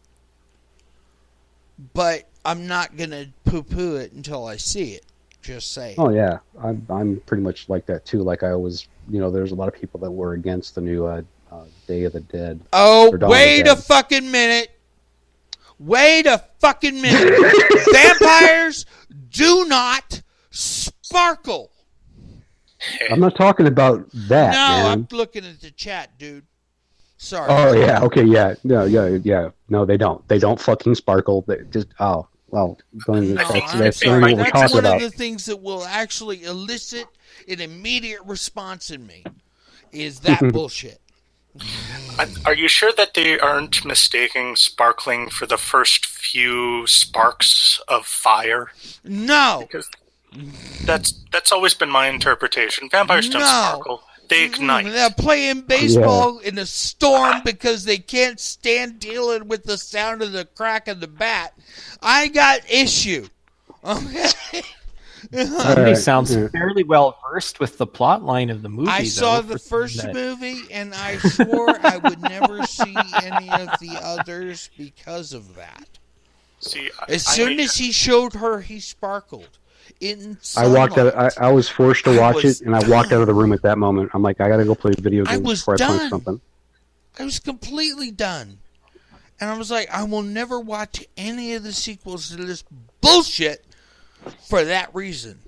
But I'm not going to poo-poo it until I see it. Just say. Oh yeah, I'm pretty much like that too. Like I always, there's a lot of people that were against the new Day of the Dead. Oh, wait a fucking minute! Wait a fucking minute! Vampires do not sparkle. I'm not talking about that. No, man. I'm looking at the chat, dude. Sorry. Oh yeah, okay, yeah, no, No, they don't. They don't fucking sparkle. They just well, that's sorry. what we're That's talking one about. of the things that will actually elicit an immediate response in me. Is that bullshit? Are you sure that they aren't mistaking sparkling for the first few sparks of fire? No. Because that's always been my interpretation. Vampires don't sparkle. They ignite. They're playing baseball in a storm because they can't stand dealing with the sound of the crack of the bat. I got issue. Okay. Somebody sounds fairly well versed with the plot line of the movie. I saw the first movie, and I swore I would never see any of the others because of that. See, as soon as he showed her, he sparkled. I walked out. I was forced to watch it, and I walked out of the room at that moment. I'm like, I gotta go play video games before I punch something. I was completely done, and I was like, I will never watch any of the sequels to this bullshit for that reason.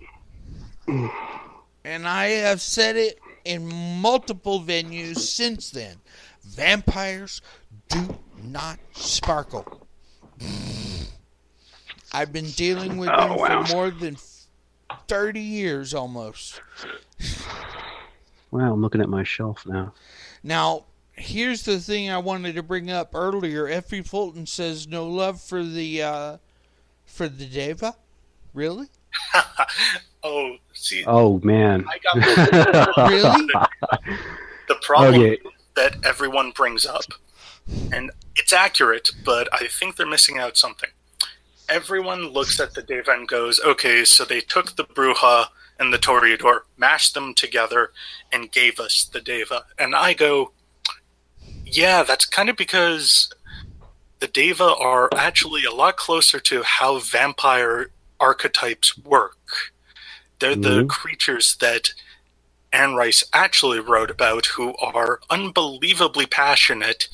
And I have said it in multiple venues since then. Vampires do not sparkle. I've been dealing with them for more than 30 years almost. Wow, I'm looking at my shelf now. Now, here's the thing I wanted to bring up earlier. Effie Fulton says no love for the Deva. Really? Oh, see. Oh man. I got really? The problem that everyone brings up, and it's accurate, but I think they're missing out something. Everyone looks at the Deva and goes, okay, so they took the Bruja and the Toreador, mashed them together, and gave us the Deva. And I go, yeah, that's kind of because the Deva are actually a lot closer to how vampire archetypes work. They're the creatures that Anne Rice actually wrote about, who are unbelievably passionate,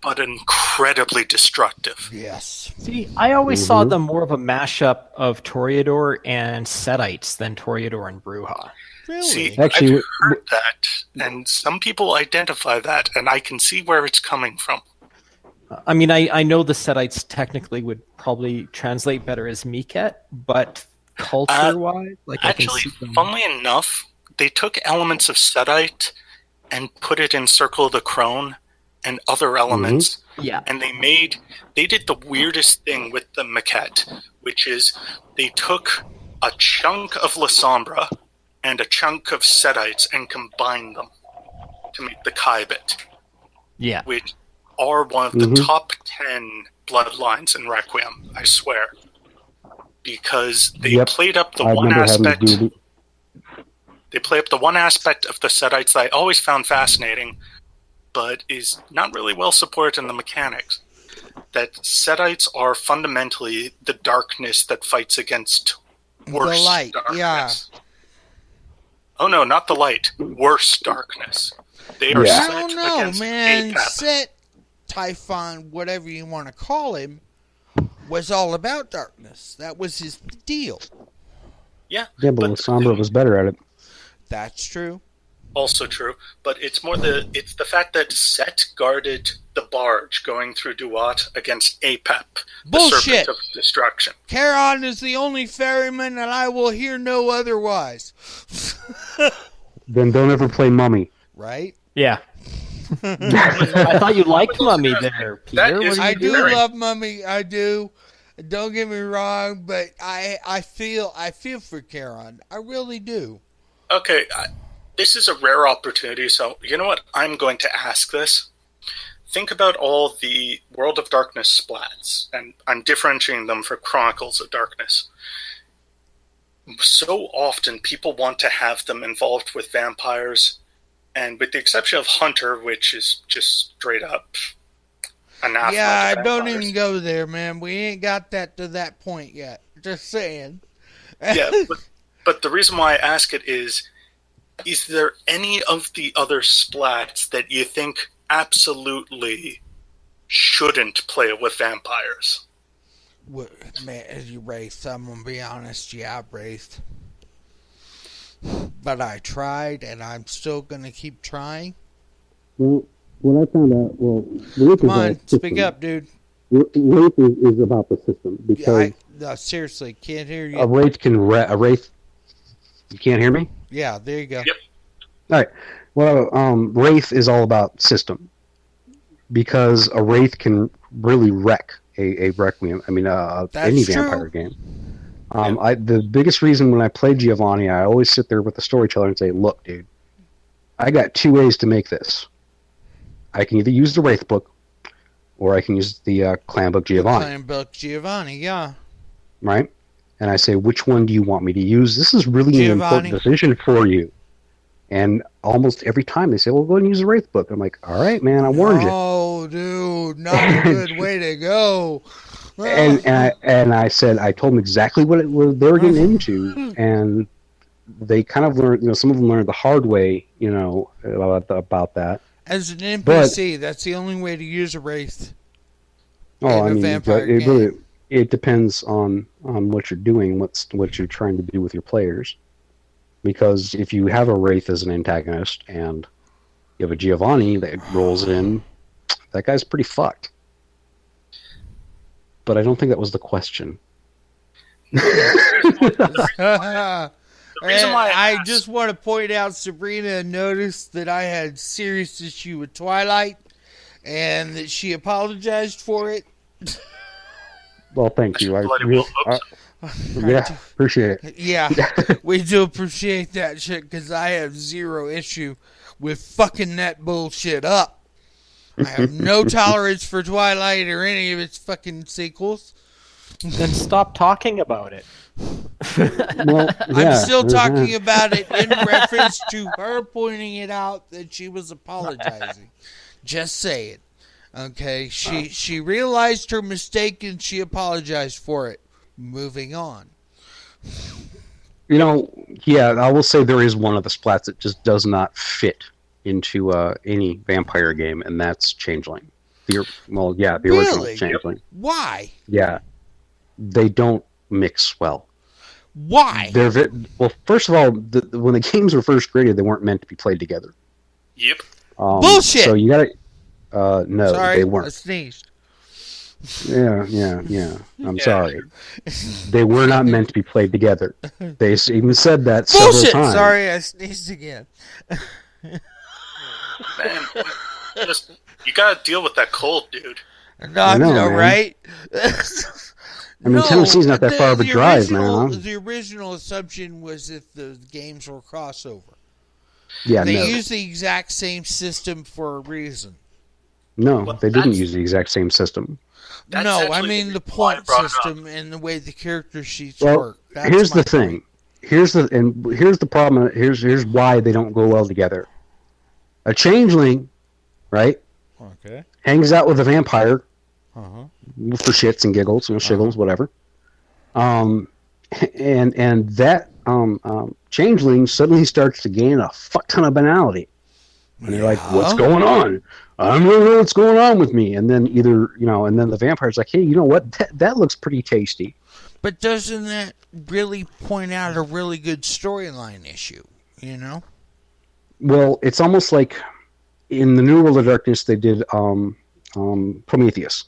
but incredibly destructive. Yes. See, I always saw them more of a mashup of Toreador and Setites than Toreador and Bruja. Really? See, actually, I've heard that, and some people identify that, and I can see where it's coming from. I mean, I know the Setites technically would probably translate better as Miket, but culture-wise, actually, funnily enough, they took elements of Setite and put it in Circle of the Crone and other elements. Yeah. And they did the weirdest thing with the maquette, which is they took a chunk of La Sombra and a chunk of Setites and combined them to make the Kaibit. Yeah. Which are one of the top 10 bloodlines in Requiem, I swear. Because they played up the one aspect. They play up the one aspect of the Setites that I always found fascinating, but is not really well supported in the mechanics. That Setites are fundamentally the darkness that fights against worse the light, darkness. Yeah. Oh no, not the light. Worse darkness. They are set I don't know, against man. APAP. Set Typhon, whatever you want to call him, was all about darkness. That was his deal. Yeah, but Sombra was better at it. That's true. Also true, but it's the fact that Set guarded the barge going through Duat against Apep, the Bullshit. Serpent of Destruction. Charon is the only ferryman, and I will hear no otherwise. Then don't ever play Mummy. Right? Yeah. I thought you liked Mummy there, Peter. I do love Mummy. I do. Don't get me wrong, but I feel for Charon. I really do. Okay, this is a rare opportunity, so you know what? I'm going to ask this. Think about all the World of Darkness splats, and I'm differentiating them for Chronicles of Darkness. So often people want to have them involved with vampires, and with the exception of Hunter, which is just straight up anathema Yeah, to don't vampires. even go there, man. We ain't got that to that point yet. Just saying. Yeah, but the reason why I ask it is there any of the other splats that you think absolutely shouldn't play with vampires? Man, as you raced, I'm gonna be honest. Yeah, I raced, but I tried, and I'm still gonna keep trying. Well, what I found out, Wraith Come on, speak up, dude. Wraith is about the system because No, seriously, can't hear you. a Wraith. You can't hear me? Yeah, there you go. Yep. All right. Well, Wraith is all about system because a Wraith can really wreck a Requiem. I mean, any vampire game. The biggest reason when I play Giovanni, I always sit there with the storyteller and say, "Look, dude, I got two ways to make this. I can either use the Wraith book, or I can use the Clan book Giovanni." Clan book Giovanni, yeah. Right? And I say, which one do you want me to use? This is really an important decision for you. And almost every time they say, well, go ahead and use the Wraith book. I'm like, all right, man, I warned you. Oh, dude, not a good way to go. And I said, I told them exactly what they were getting into. And they kind of learned, some of them learned the hard way, about that. As an NPC, that's the only way to use a Wraith. Oh, I mean, it depends on what you're doing, what you're trying to do with your players. Because if you have a Wraith as an antagonist and you have a Giovanni that rolls in, that guy's pretty fucked. But I don't think that was the question. I just want to point out, Sabrina noticed that I had serious issue with Twilight and that she apologized for it. Well, thank you. Appreciate it. Yeah, we do appreciate that shit because I have zero issue with fucking that bullshit up. I have no tolerance for Twilight or any of its fucking sequels. Then stop talking about it. I'm still talking about it in reference to her pointing it out that she was apologizing. Just say it. Okay, she realized her mistake and she apologized for it. Moving on. I will say there is one of the splats that just does not fit into any vampire game, and that's Changeling. The original Changeling. Why? Yeah, they don't mix well. Why? First of all, when the games were first created, they weren't meant to be played together. Yep. Bullshit. So you gotta. No, sorry, they weren't. I sneezed. Yeah. I'm sorry. They were not meant to be played together. They even said that several times. Sorry, I sneezed again. Man, you gotta deal with that cold, dude. No, I know, right? I mean, Tennessee's not that far of a drive, man. The original assumption was if the games were crossover. Yeah, they used the exact same system for a reason. No, they didn't use the exact same system. No, I mean the point system and the way the character sheets work. Here's the thing. Here's the problem. Here's why they don't go well together. A changeling, right? Okay. Hangs out with a vampire. For shits and giggles, shiggles, whatever. And that changeling suddenly starts to gain a fuck ton of banality. And they're like, what's going on? I don't know what's going on with me. And then and then the vampire's like, hey, you know what? That looks pretty tasty. But doesn't that really point out a really good storyline issue, Well, it's almost like in the New World of Darkness, they did Prometheus.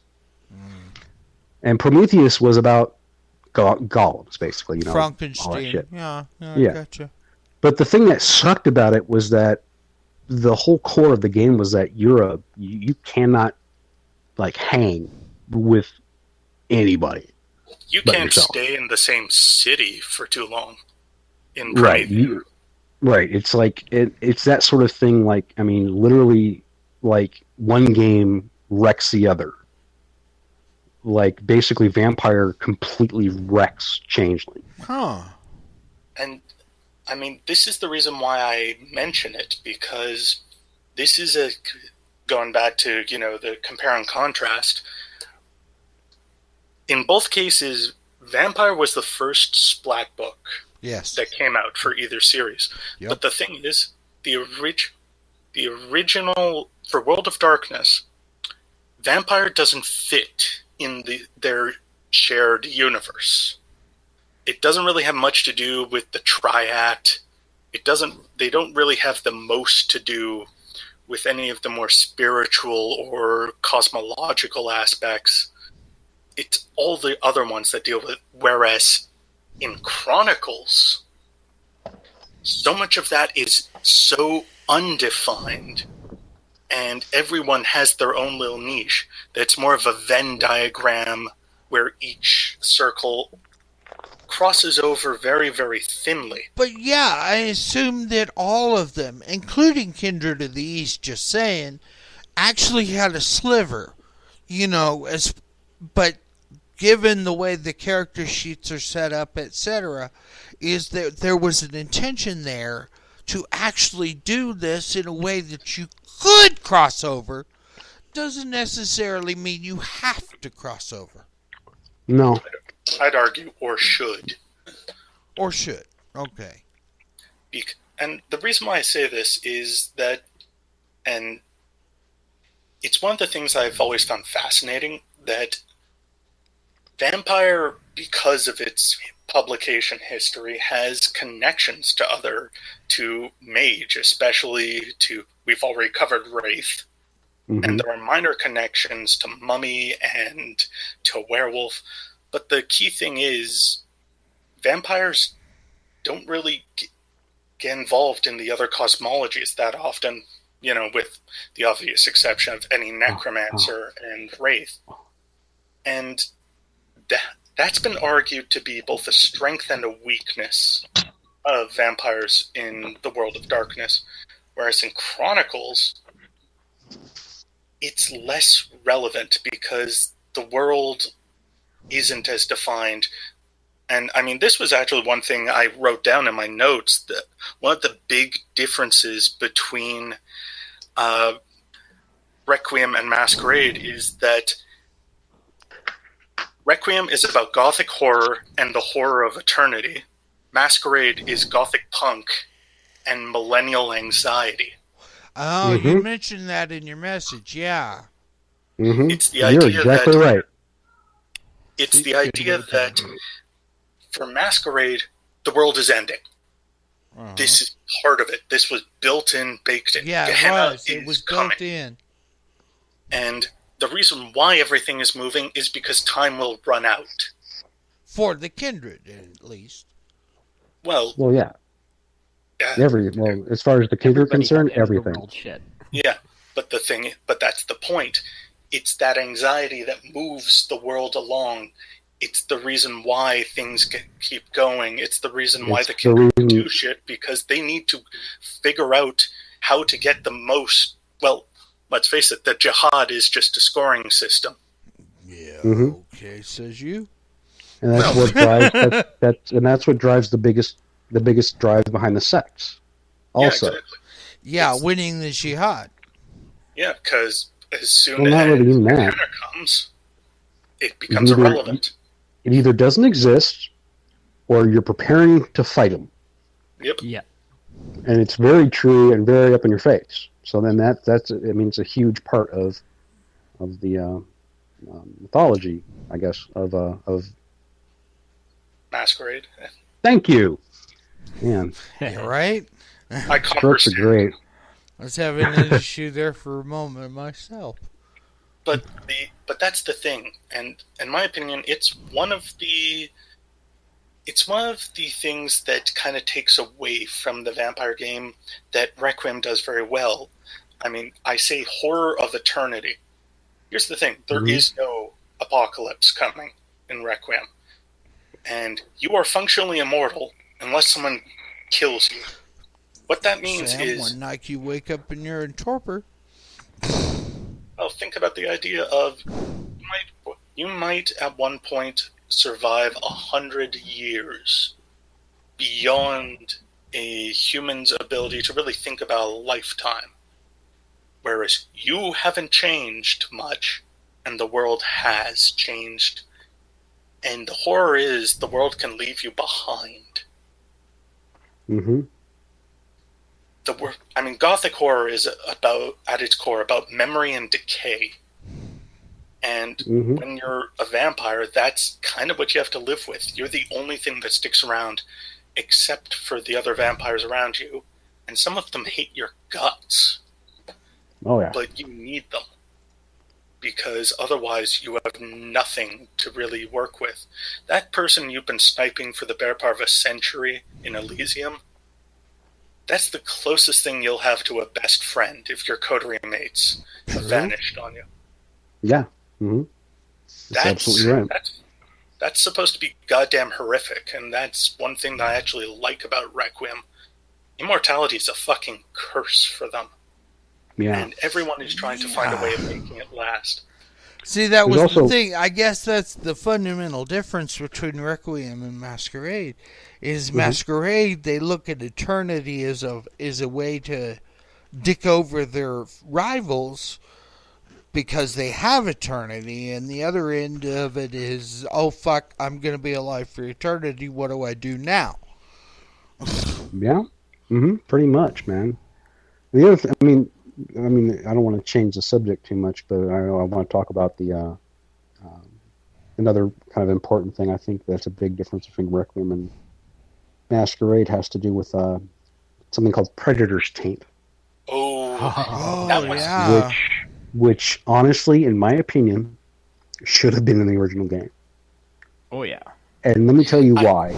And Prometheus was about golems, basically, Frankenstein. Yeah, gotcha. But the thing that sucked about it was that the whole core of the game was that you cannot hang with anybody. You can't stay in the same city for too long. In Prometheus. Right. It's like it's that sort of thing. Like, I mean, literally, like one game wrecks the other. Like basically, Vampire completely wrecks Changeling. Huh. And I mean, this is the reason why I mention it, because this is going back to, the compare and contrast. In both cases, Vampire was the first splat book Yes. that came out for either series. Yep. But the thing is, the original, for World of Darkness, Vampire doesn't fit in their shared universe. It doesn't really have much to do with the triad. They don't really have the most to do with any of the more spiritual or cosmological aspects. It's all the other ones that deal with it. Whereas in Chronicles, so much of that is so undefined, and everyone has their own little niche. That's more of a Venn diagram where each circle crosses over very, very thinly. But yeah, I assume that all of them, including Kindred of the East, just saying, actually had a sliver, but given the way the character sheets are set up, etc., is that there was an intention there to actually do this in a way that you could cross over. Doesn't necessarily mean you have to cross over. No. I'd argue, or should. Or should. Okay. And the reason why I say this is that, and it's one of the things I've always found fascinating, that Vampire, because of its publication history, has connections to Mage, especially we've already covered Wraith, and there are minor connections to Mummy and to Werewolf, but the key thing is, vampires don't really get involved in the other cosmologies that often, with the obvious exception of any necromancer and wraith. And that's been argued to be both a strength and a weakness of vampires in the World of Darkness. Whereas in Chronicles, it's less relevant because the world isn't as defined. And I mean, this was actually one thing I wrote down in my notes, that one of the big differences between Requiem and Masquerade is that Requiem is about Gothic horror and the horror of eternity. Masquerade is Gothic punk and millennial anxiety. Oh, you mentioned that in your message, yeah. It's the You're idea exactly right. It's the idea that for Masquerade, the world is ending. This is part of it. This was built in, baked in. Yeah, Gehenna it was coming. built in. And the reason why everything is moving is because time will run out. For the Kindred, at least. Well, yeah. As far as the Kindred are concerned, everything. Yeah, but that's the point. It's that anxiety that moves the world along. It's the reason why things keep going. It's the reason why the Kindred do shit, because they need to figure out how to get the most. Well, let's face it, the jihad is just a scoring system. Yeah, okay, says you. And that's what drives that's what drives the biggest drive behind the sects. Also. Yeah, exactly. Yeah, winning the jihad. Yeah, because as soon as Gehenna comes, it becomes irrelevant. It either doesn't exist, or you're preparing to fight them. Yep. Yeah. And it's very true and very up in your face. So then it's a huge part of the mythology, I guess, of Masquerade. Thank you. Man. Right? Strokes are great. I was having an issue there for a moment myself. But that's the thing, and in my opinion, it's one of the things that kind of takes away from the vampire game that Requiem does very well. I mean, I say horror of eternity. Here's the thing: there is no apocalypse coming in Requiem, and you are functionally immortal unless someone kills you. What that means Sam, is... one night you wake up and you're in torpor. Well, think about the idea of you might at one point survive 100 years beyond a human's ability to really think about a lifetime. Whereas you haven't changed much, and the world has changed. And the horror is the world can leave you behind. Mm-hmm. Gothic horror is at its core about memory and decay. And when you're a vampire, that's kind of what you have to live with. You're the only thing that sticks around, except for the other vampires around you. And some of them hate your guts. Oh, yeah. But you need them. Because otherwise you have nothing to really work with. That person you've been sniping for the better part of a century in Elysium, that's the closest thing you'll have to a best friend if your coterie mates have vanished on you. Yeah. Mm-hmm. That's absolutely right. That's supposed to be goddamn horrific, and that's one thing that I actually like about Requiem. Immortality is a fucking curse for them. Yeah. And everyone is trying to find a way of making it last. See, that was the thing. I guess that's the fundamental difference between Requiem and Masquerade. Is Masquerade, they look at eternity as a way to dick over their rivals because they have eternity, and the other end of it is, oh fuck, I'm going to be alive for eternity, what do I do now? Yeah. Pretty much, man. The other thing, I don't want to change the subject too much, but I want to talk about the another kind of important thing. I think that's a big difference between Requiem and Masquerade has to do with something called Predator's Taint. Yeah. Which honestly, in my opinion, should have been in the original game. Oh, yeah. And let me tell you why.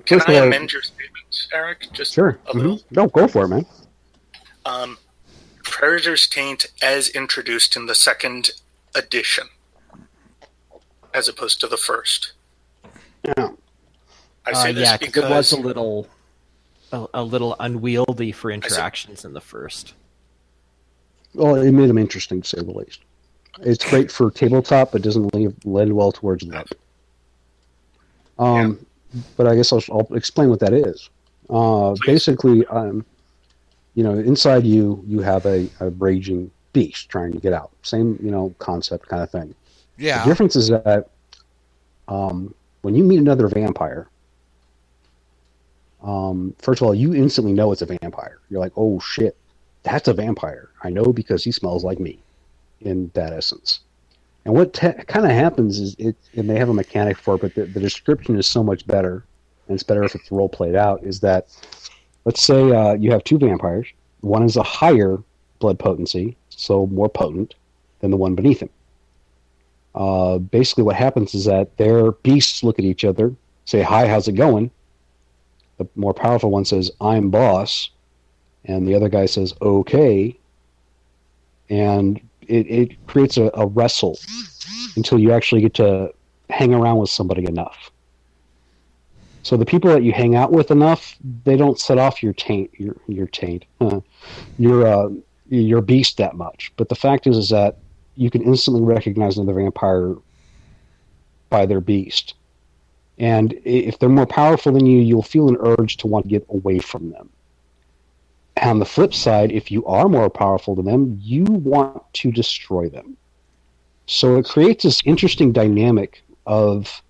Can I amend your statement, Eric? Just sure. A little? No, go for it, man. Predator's Taint as introduced in the second edition, as opposed to the first. Yeah. I say this because it was a little unwieldy for interactions in the first. Well, it made them interesting, to say the least. It's great for tabletop, but doesn't lend well towards LARP. But I guess I'll explain what that is. Basically, inside you have a raging beast trying to get out. Same, concept kind of thing. Yeah. The difference is that when you meet another vampire, first of all, you instantly know it's a vampire. You're like, oh shit, that's a vampire. I know because he smells like me, in that essence. And what kind of happens is and they have a mechanic for it, but the description is so much better, and it's better if it's role played out, is that, let's say you have two vampires. One is a higher blood potency, so more potent than the one beneath him. Basically what happens is that their beasts look at each other, say, hi, how's it going? The more powerful one says, I'm boss, and the other guy says, okay, and it creates a wrestle until you actually get to hang around with somebody enough. So the people that you hang out with enough, they don't set off your taint, your beast that much. But the fact is that you can instantly recognize another vampire by their beast. And if they're more powerful than you, you'll feel an urge to want to get away from them. On the flip side, if you are more powerful than them, you want to destroy them. So it creates this interesting dynamic of,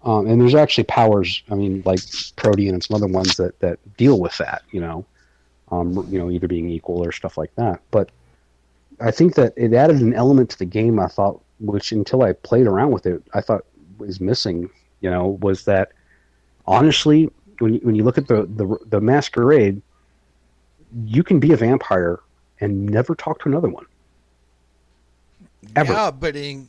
and there's actually powers, like Protean and some other ones that deal with that, either being equal or stuff like that. But I think that it added an element to the game, I thought, which until I played around with it, I thought was missing, was that, honestly, when you look at the Masquerade, you can be a vampire and never talk to another one. Ever. Yeah, but in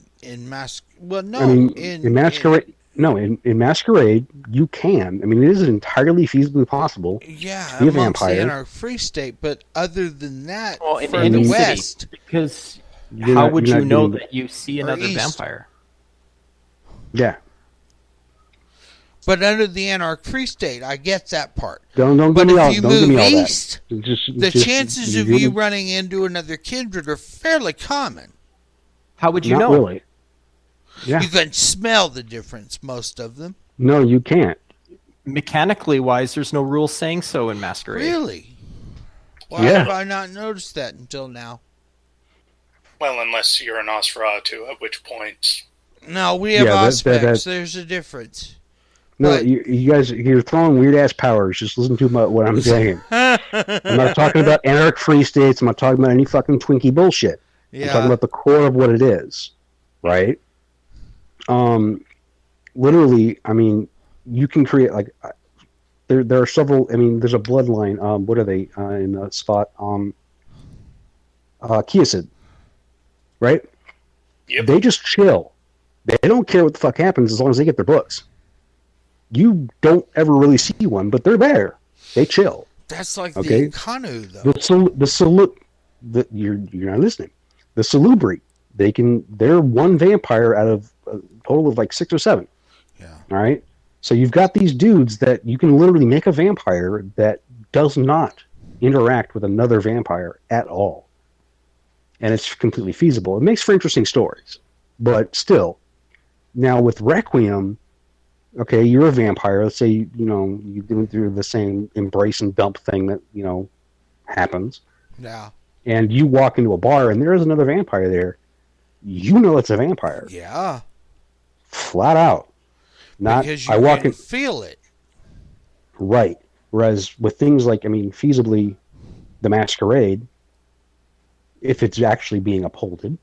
Masquerade, in Masquerade, you can. It is entirely feasibly possible. Yeah, to be a vampire in our free state, but other than that, in the the West, city, because how would you know that you see another vampire? Yeah. But under the Anarch Free State, I get that part. Don't But give me if all, you don't give me move all east, that. the chances of you running into another kindred are fairly common. How would you not know? really. Yeah. You can smell the difference, most of them. No, you can't. Mechanically wise, there's no rule saying so in Masquerade. Really? Why Yeah. have I not noticed that until now? Well, unless you're an Nosferatu, at which point... No, we have Yeah, aspects. There's a difference. No, But- you guys, you're throwing weird ass powers. Just listen to what I'm saying. I'm not talking about Anarch Free States. I'm not talking about any fucking Twinkie bullshit. I'm talking about the core of what it is, right? Literally, I mean, you can create like there are several. I mean, there's a bloodline. What are they in the spot? Kiasid, right? Yep. They just chill. They don't care what the fuck happens as long as they get their books. You don't ever really see one, but they're there. They chill. That's like Okay. the Kanu, though. You're not listening. The Salubri, they're one vampire out of a total of like 6 or 7. Yeah. All right. So you've got these dudes that you can literally make a vampire that does not interact with another vampire at all, and it's completely feasible. It makes for interesting stories, but still. Now with Requiem, okay, you're a vampire. Let's say you went through the same embrace and dump thing that happens. Yeah. And you walk into a bar and there is another vampire there. You know it's a vampire. Yeah. Flat out. Not Because you I walk can in feel it. right. Whereas with things like feasibly the Masquerade, if it's actually being upholded.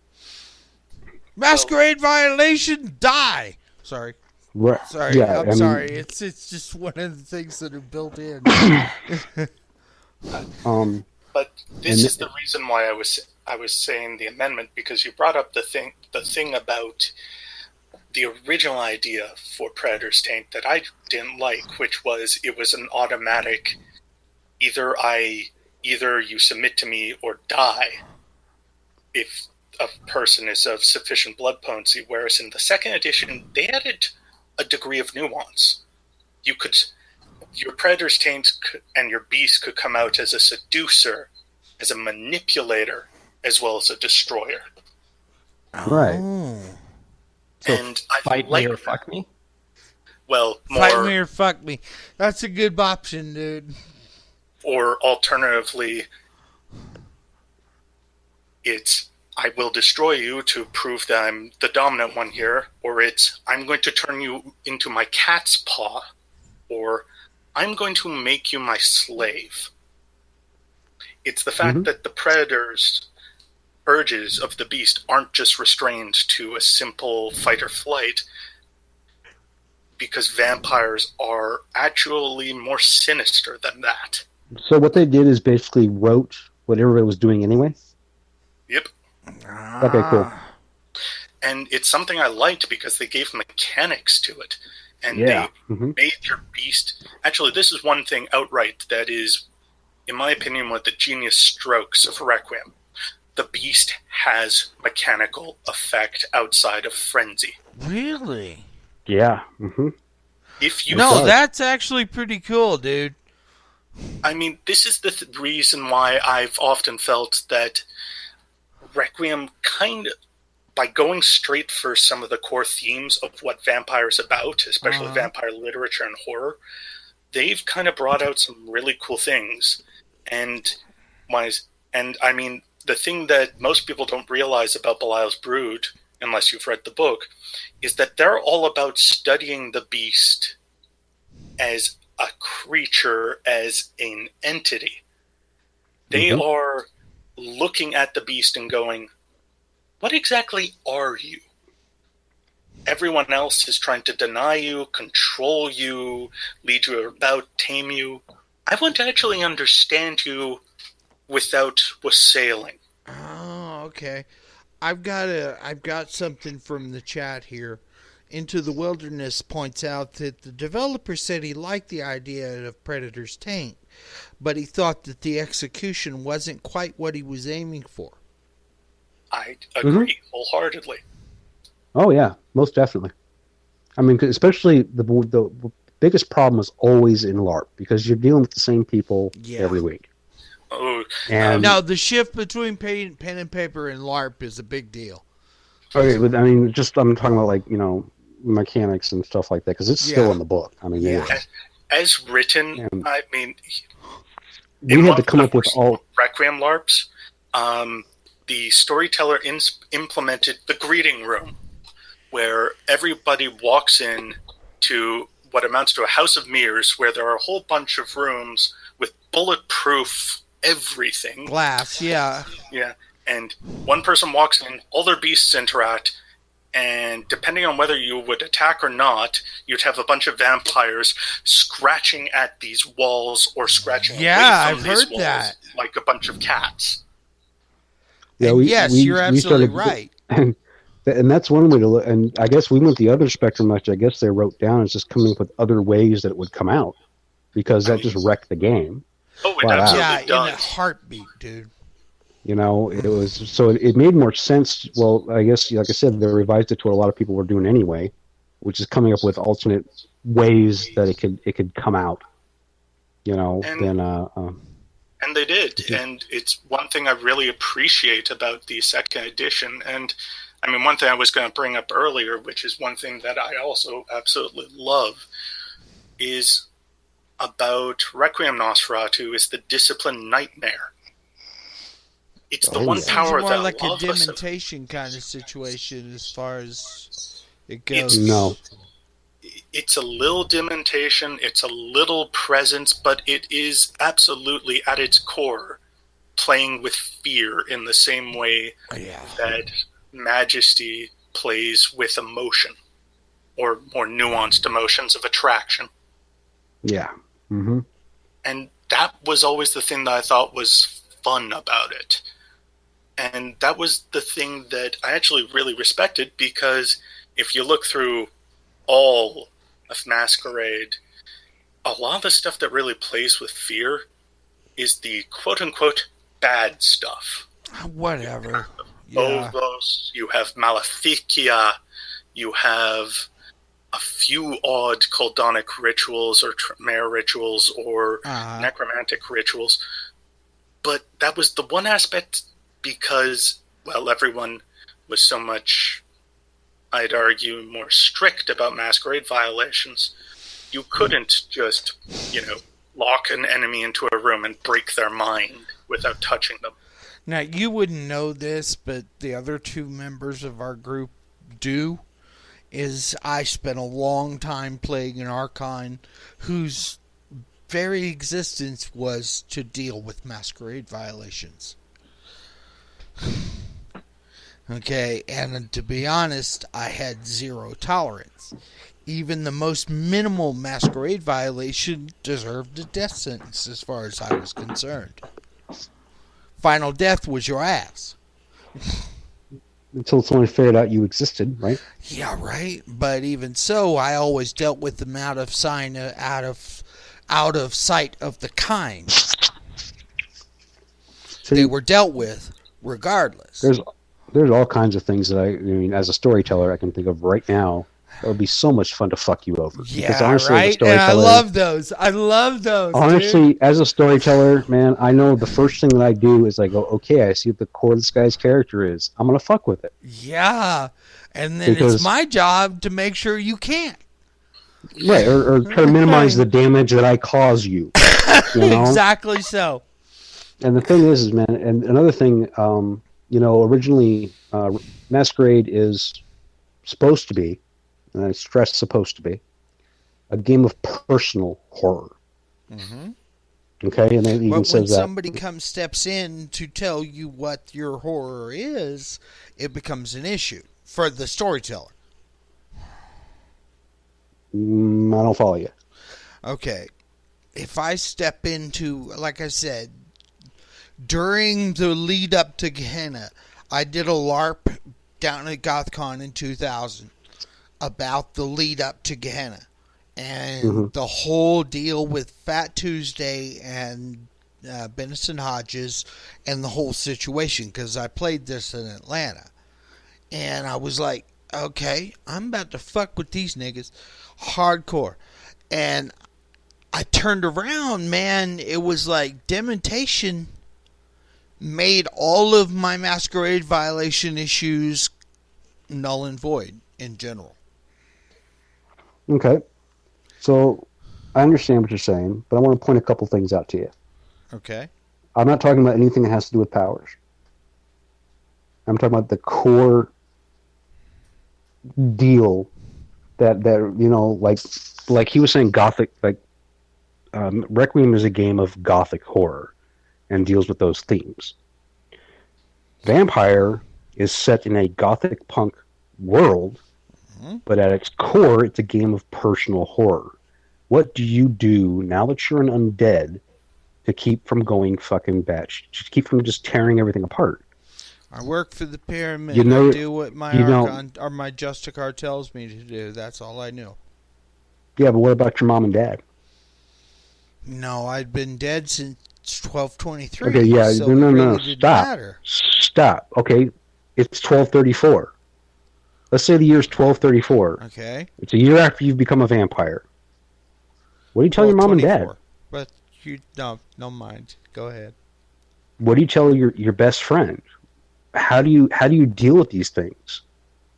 Masquerade violation, die. Sorry. Right. Sorry. Yeah, I'm sorry. It's just one of the things that are built in. But this is the reason why I was saying the amendment, because you brought up the thing about the original idea for Predator's Taint that I didn't like, which was it was an automatic either you submit to me or die if a person is of sufficient blood potency, whereas in the second edition they added a degree of nuance. Your Predator's Taint and your beast could come out as a seducer, as a manipulator, as well as a destroyer. Right. Oh. And I Fight like me or fuck me? well, Fight me or fuck me. That's a good option, dude. or alternatively, it's I will destroy you to prove that I'm the dominant one here, or it's I'm going to turn you into my cat's paw, or I'm going to make you my slave. It's the fact that the predator's urges of the beast aren't just restrained to a simple fight or flight, because vampires are actually more sinister than that. So what they did is basically wrote what everybody was doing anyway? Yep. Okay, cool. And it's something I liked because they gave mechanics to it. And Yeah. they made your beast... Actually, this is one thing outright that is, in my opinion, one of the genius strokes of Requiem. The beast has mechanical effect outside of frenzy. Really? Yeah. If you No, that's actually pretty cool, dude. I mean, this is the reason why I've often felt that Requiem kind of, by going straight for some of the core themes of what vampires about, especially vampire literature and horror, they've kind of brought out some really cool things. And I mean, the thing that most people don't realize about Belial's Brood, unless you've read the book, is that they're all about studying the beast as a creature, as an entity. They are looking at the beast and going, what exactly are you? Everyone else is trying to deny you, control you, lead you about, tame you. I want to actually understand you without wassailing. Oh, okay. I've got something from the chat here. Into the Wilderness points out that the developer said he liked the idea of Predator's Taint, but he thought that the execution wasn't quite what he was aiming for. I agree wholeheartedly. Oh yeah, most definitely. I mean, especially the biggest problem is always in LARP because you're dealing with the same people every week. Oh, And no, the shift between pen and paper and LARP is a big deal. okay, but I mean, just I'm talking about like mechanics and stuff like that because it's still in the book. I mean, as written, I mean, we had to come up with all Requiem LARPs. The storyteller implemented the greeting room, where everybody walks in to what amounts to a house of mirrors, where there are a whole bunch of rooms with bulletproof everything. Glass, yeah. Yeah, and one person walks in, all their beasts interact, and depending on whether you would attack or not, you'd have a bunch of vampires scratching at these walls or scratching away from I've these heard walls that. like a bunch of cats. Yeah, you're absolutely right. And that's one way to look. And I guess we went the other spectrum, which I guess they wrote down, is just coming up with other ways that it would come out, because that just wrecked the game. Oh, it absolutely does. In a heartbeat, dude. It was so it made more sense. Well, I guess, like I said, they revised it to what a lot of people were doing anyway, which is coming up with alternate ways that it could come out. And they did, and it's one thing I really appreciate about the second edition. And I mean, one thing I was going to bring up earlier, which is one thing that I also absolutely love, is about Requiem Nosferatu is the discipline nightmare. It's the one power more that like a love us. dementation kind of situation as far as it goes. It's a little dementation, it's a little presence, but it is absolutely at its core playing with fear in the same way that Majesty plays with emotion, or more nuanced emotions of attraction. Yeah. Mm-hmm. And that was always the thing that I thought was fun about it. And that was the thing that I actually really respected, because if you look through all of Masquerade, a lot of the stuff that really plays with fear is the quote-unquote bad stuff. Whatever. You have Phobos, you have Maleficia, you have a few odd Coldonic rituals or Tremere rituals or necromantic rituals. But that was the one aspect, because, well, everyone was so much, I'd argue, more strict about Masquerade violations. You couldn't just, lock an enemy into a room and break their mind without touching them. Now, you wouldn't know this, but the other two members of our group do, is I spent a long time playing an Archon whose very existence was to deal with Masquerade violations. Okay, and to be honest, I had zero tolerance. Even the most minimal Masquerade violation deserved a death sentence as far as I was concerned. Final death was your ass. Until someone figured out you existed, right? Yeah, right. But even so, I always dealt with them out of sight of the kind. They were dealt with regardless. There's all kinds of things that I mean, as a storyteller, I can think of right now. That would be so much fun to fuck you over. Yeah, because honestly, right. And I love those. Honestly, dude. as a storyteller, man, I know the first thing that I do is I go, okay, I see what the core of this guy's character is. I'm gonna fuck with it. Yeah, and then it's my job to make sure you can't. Right, or try to minimize the damage that I cause you. Exactly so. And the thing is, man, and another thing, originally Masquerade is supposed to be, and I stress supposed to be, a game of personal horror. Mm-hmm. Okay, and then even but says when that somebody steps in to tell you what your horror is, it becomes an issue for the storyteller. I don't follow you. Okay, if I step into, like I said, during the lead up to Gehenna, I did a LARP down at GothCon in 2000 about the lead up to Gehenna. And the whole deal with Fat Tuesday and Benison Hodges and the whole situation, because I played this in Atlanta. And I was like, okay, I'm about to fuck with these niggas hardcore. And I turned around, man. It was like dementation made all of my Masquerade violation issues null and void in general. Okay. So I understand what you're saying, but I want to point a couple things out to you. Okay. I'm not talking about anything that has to do with powers. I'm talking about the core deal that you know, like he was saying, Gothic, like Requiem is a game of Gothic horror and deals with those themes. Vampire is set in a Gothic punk world, but at its core, it's a game of personal horror. What do you do now that you're an undead to keep from going fucking batch? To keep from just tearing everything apart? I work for the pyramid. You know, I do what my Archon or my Justicar tells me to do. That's all I knew. Yeah, but what about your mom and dad? No, I'd been dead since 1223. Okay, yeah, so no, it really didn't matter. Stop. Okay, it's 1234. Let's say the year's 1234. Okay. It's a year after you've become a vampire. What do you tell your mom and dad? But you no mind. Go ahead. What do you tell your best friend? How do you deal with these things?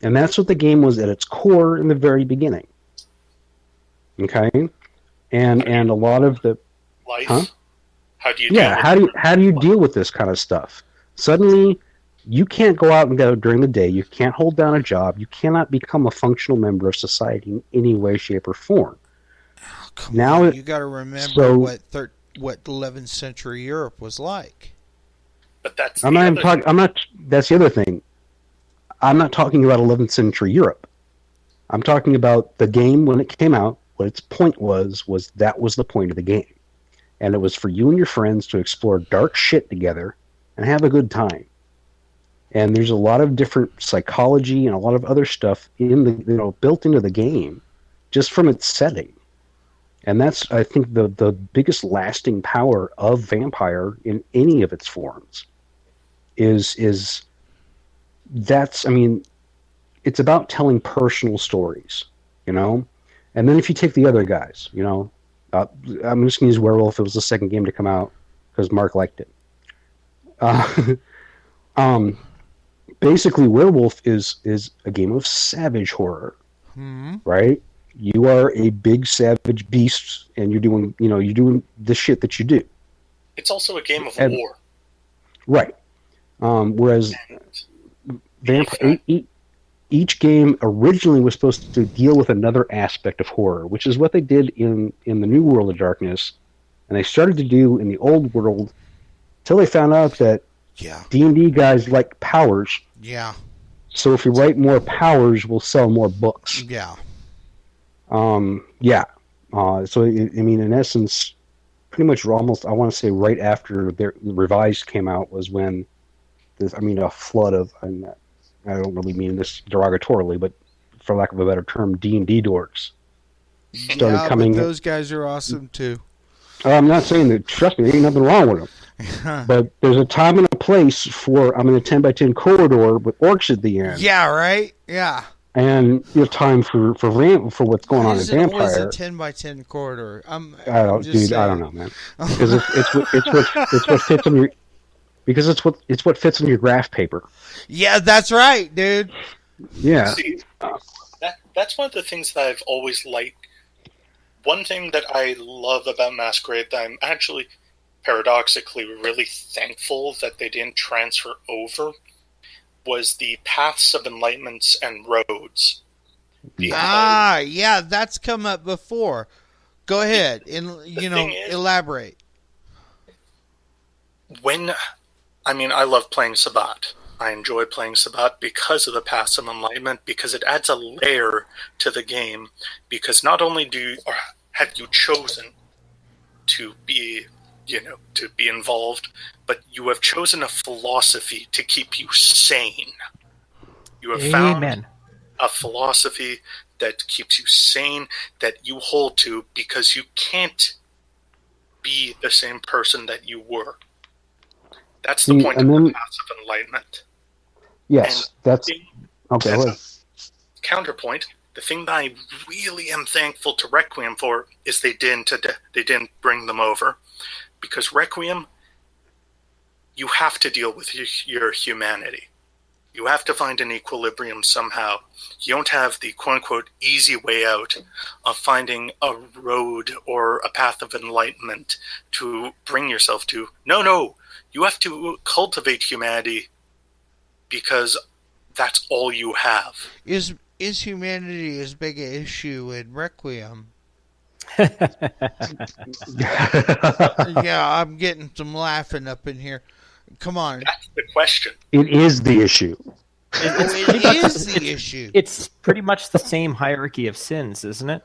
And that's what the game was at its core in the very beginning. Okay, and a lot of the life. Huh? How do you? How do you deal with this kind of stuff? Suddenly, you can't go out and go during the day. You can't hold down a job. You cannot become a functional member of society in any way, shape, or form. Oh, come on. You got to remember what 11th century Europe was like. But that's I'm not. That's the other thing. I'm not talking about 11th century Europe. I'm talking about the game when it came out. What its point was that was the point of the game, and it was for you and your friends to explore dark shit together and have a good time. And there's a lot of different psychology and a lot of other stuff in the built into the game, just from its setting. And that's, I think, the biggest lasting power of Vampire in any of its forms. Is that's, I mean, it's about telling personal stories, you know. And then if you take the other guys, you know, I'm just gonna use Werewolf. It was the second game to come out because Mark liked it. Basically, Werewolf is a game of savage horror, right? You are a big savage beast, and you're doing the shit that you do. It's also a game of war, right? Whereas Vampire, each game originally was supposed to deal with another aspect of horror, which is what they did in the New World of Darkness, and they started to do in the Old World, till they found out that D&D guys like powers. Yeah. So if you write more powers, we'll sell more books. Yeah. Yeah. So I mean, in essence, pretty much almost, I want to say right after their Revised came out was when a flood of, I don't really mean this derogatorily, but for lack of a better term, D&D dorks started coming. But those guys are awesome too. I'm not saying that. Trust me, there ain't nothing wrong with them. But there's a time and a place for I'm in a 10x10 corridor with orcs at the end. Yeah, right. Yeah. And you have time for what's going on in Vampire. It's a 10x10 corridor. I don't know, man. Because it's what fits on your. Because it's what fits on your graph paper. Yeah, that's right, dude. Yeah. See, that's one of the things that I've always liked. One thing that I love about Masquerade that I'm actually paradoxically really thankful that they didn't transfer over was the paths of enlightenments and roads. Yeah, that's come up before. Go ahead and elaborate. I love playing Sabbat. I enjoy playing Sabbat because of the paths of enlightenment, because it adds a layer to the game. Because not only have you chosen to be involved, but you have chosen a philosophy to keep you sane. You have found a philosophy that keeps you sane, that you hold to, because you can't be the same person that you were. That's the point of the paths of enlightenment. Yes, that's okay. As a counterpoint, The thing that I really am thankful to Requiem for is they didn't bring them over, because Requiem, you have to deal with your humanity. You have to find an equilibrium somehow. You don't have the quote-unquote easy way out of finding a road or a path of enlightenment to bring yourself to. No, you have to cultivate humanity because that's all you have. Is humanity as big an issue in Requiem? Yeah, I'm getting some laughing up in here. Come on. That's the question. It is the issue. It is the issue. It's pretty much the same hierarchy of sins, isn't it?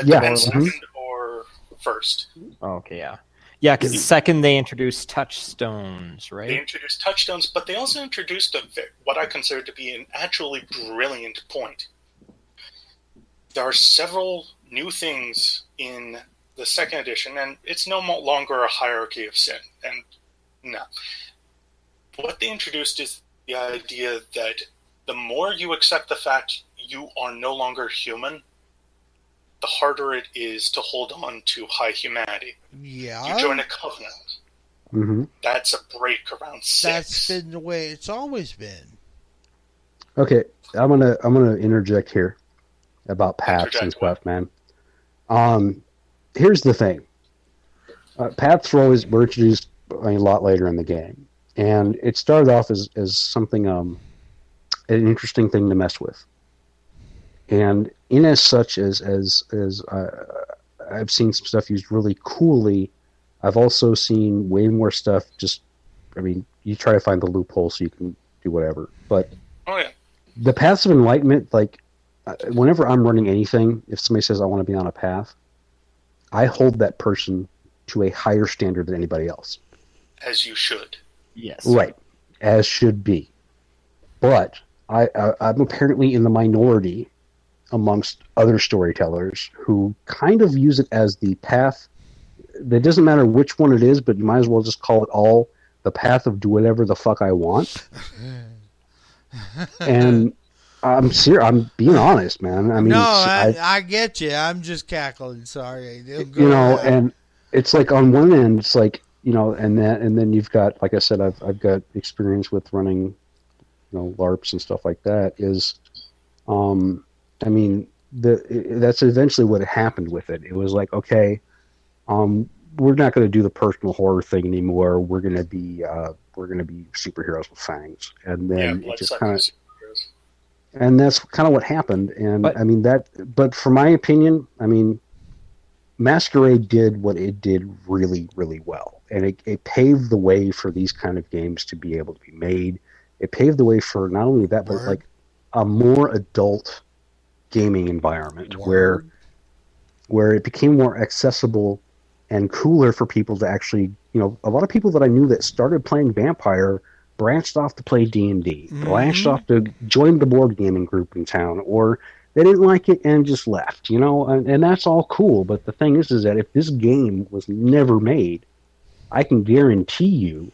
Depends second or first. Oh, okay, yeah. Yeah, because second they introduced touchstones, right? They introduced touchstones, but they also introduced what I consider to be an actually brilliant point. There are several new things in the second edition, and it's no longer a hierarchy of sin. And no. What they introduced is the idea that the more you accept the fact you are no longer human, the harder it is to hold on to high humanity. Yeah. You join a covenant. Mm-hmm. That's a break around 6. That's been the way it's always been. Okay, I'm gonna interject here about paths and stuff, man. Here's the thing. Paths were introduced a lot later in the game, and it started off as something an interesting thing to mess with. And in as such as I've seen some stuff used really coolly, I've also seen way more stuff just, I mean, you try to find the loophole so you can do whatever. But the paths of enlightenment, like, whenever I'm running anything, if somebody says I want to be on a path, I hold that person to a higher standard than anybody else. As you should. Yes. Right. As should be. But I'm apparently in the minority amongst other storytellers who kind of use it as the path. That doesn't matter which one it is, but you might as well just call it all the path of do whatever the fuck I want. And I'm serious. I'm being honest, man. I mean, no, I get you. I'm just cackling. Sorry. And it's like on one end, it's like, and then you've got, like I said, I've got experience with running, LARPs and stuff like that. I mean, that's eventually what happened with it. It was like, okay, we're not going to do the personal horror thing anymore. We're going to be superheroes with fangs, and then it just kind of. And that's kind of what happened. And but from my opinion, I mean, Masquerade did what it did really, really well. And it paved the way for these kind of games to be able to be made. It paved the way for not only that, but like a more adult gaming environment where it became more accessible and cooler for people to actually, a lot of people that I knew that started playing Vampire branched off to play D&D, branched off to join the board gaming group in town, or they didn't like it and just left, and that's all cool. But the thing is that if this game was never made, I can guarantee you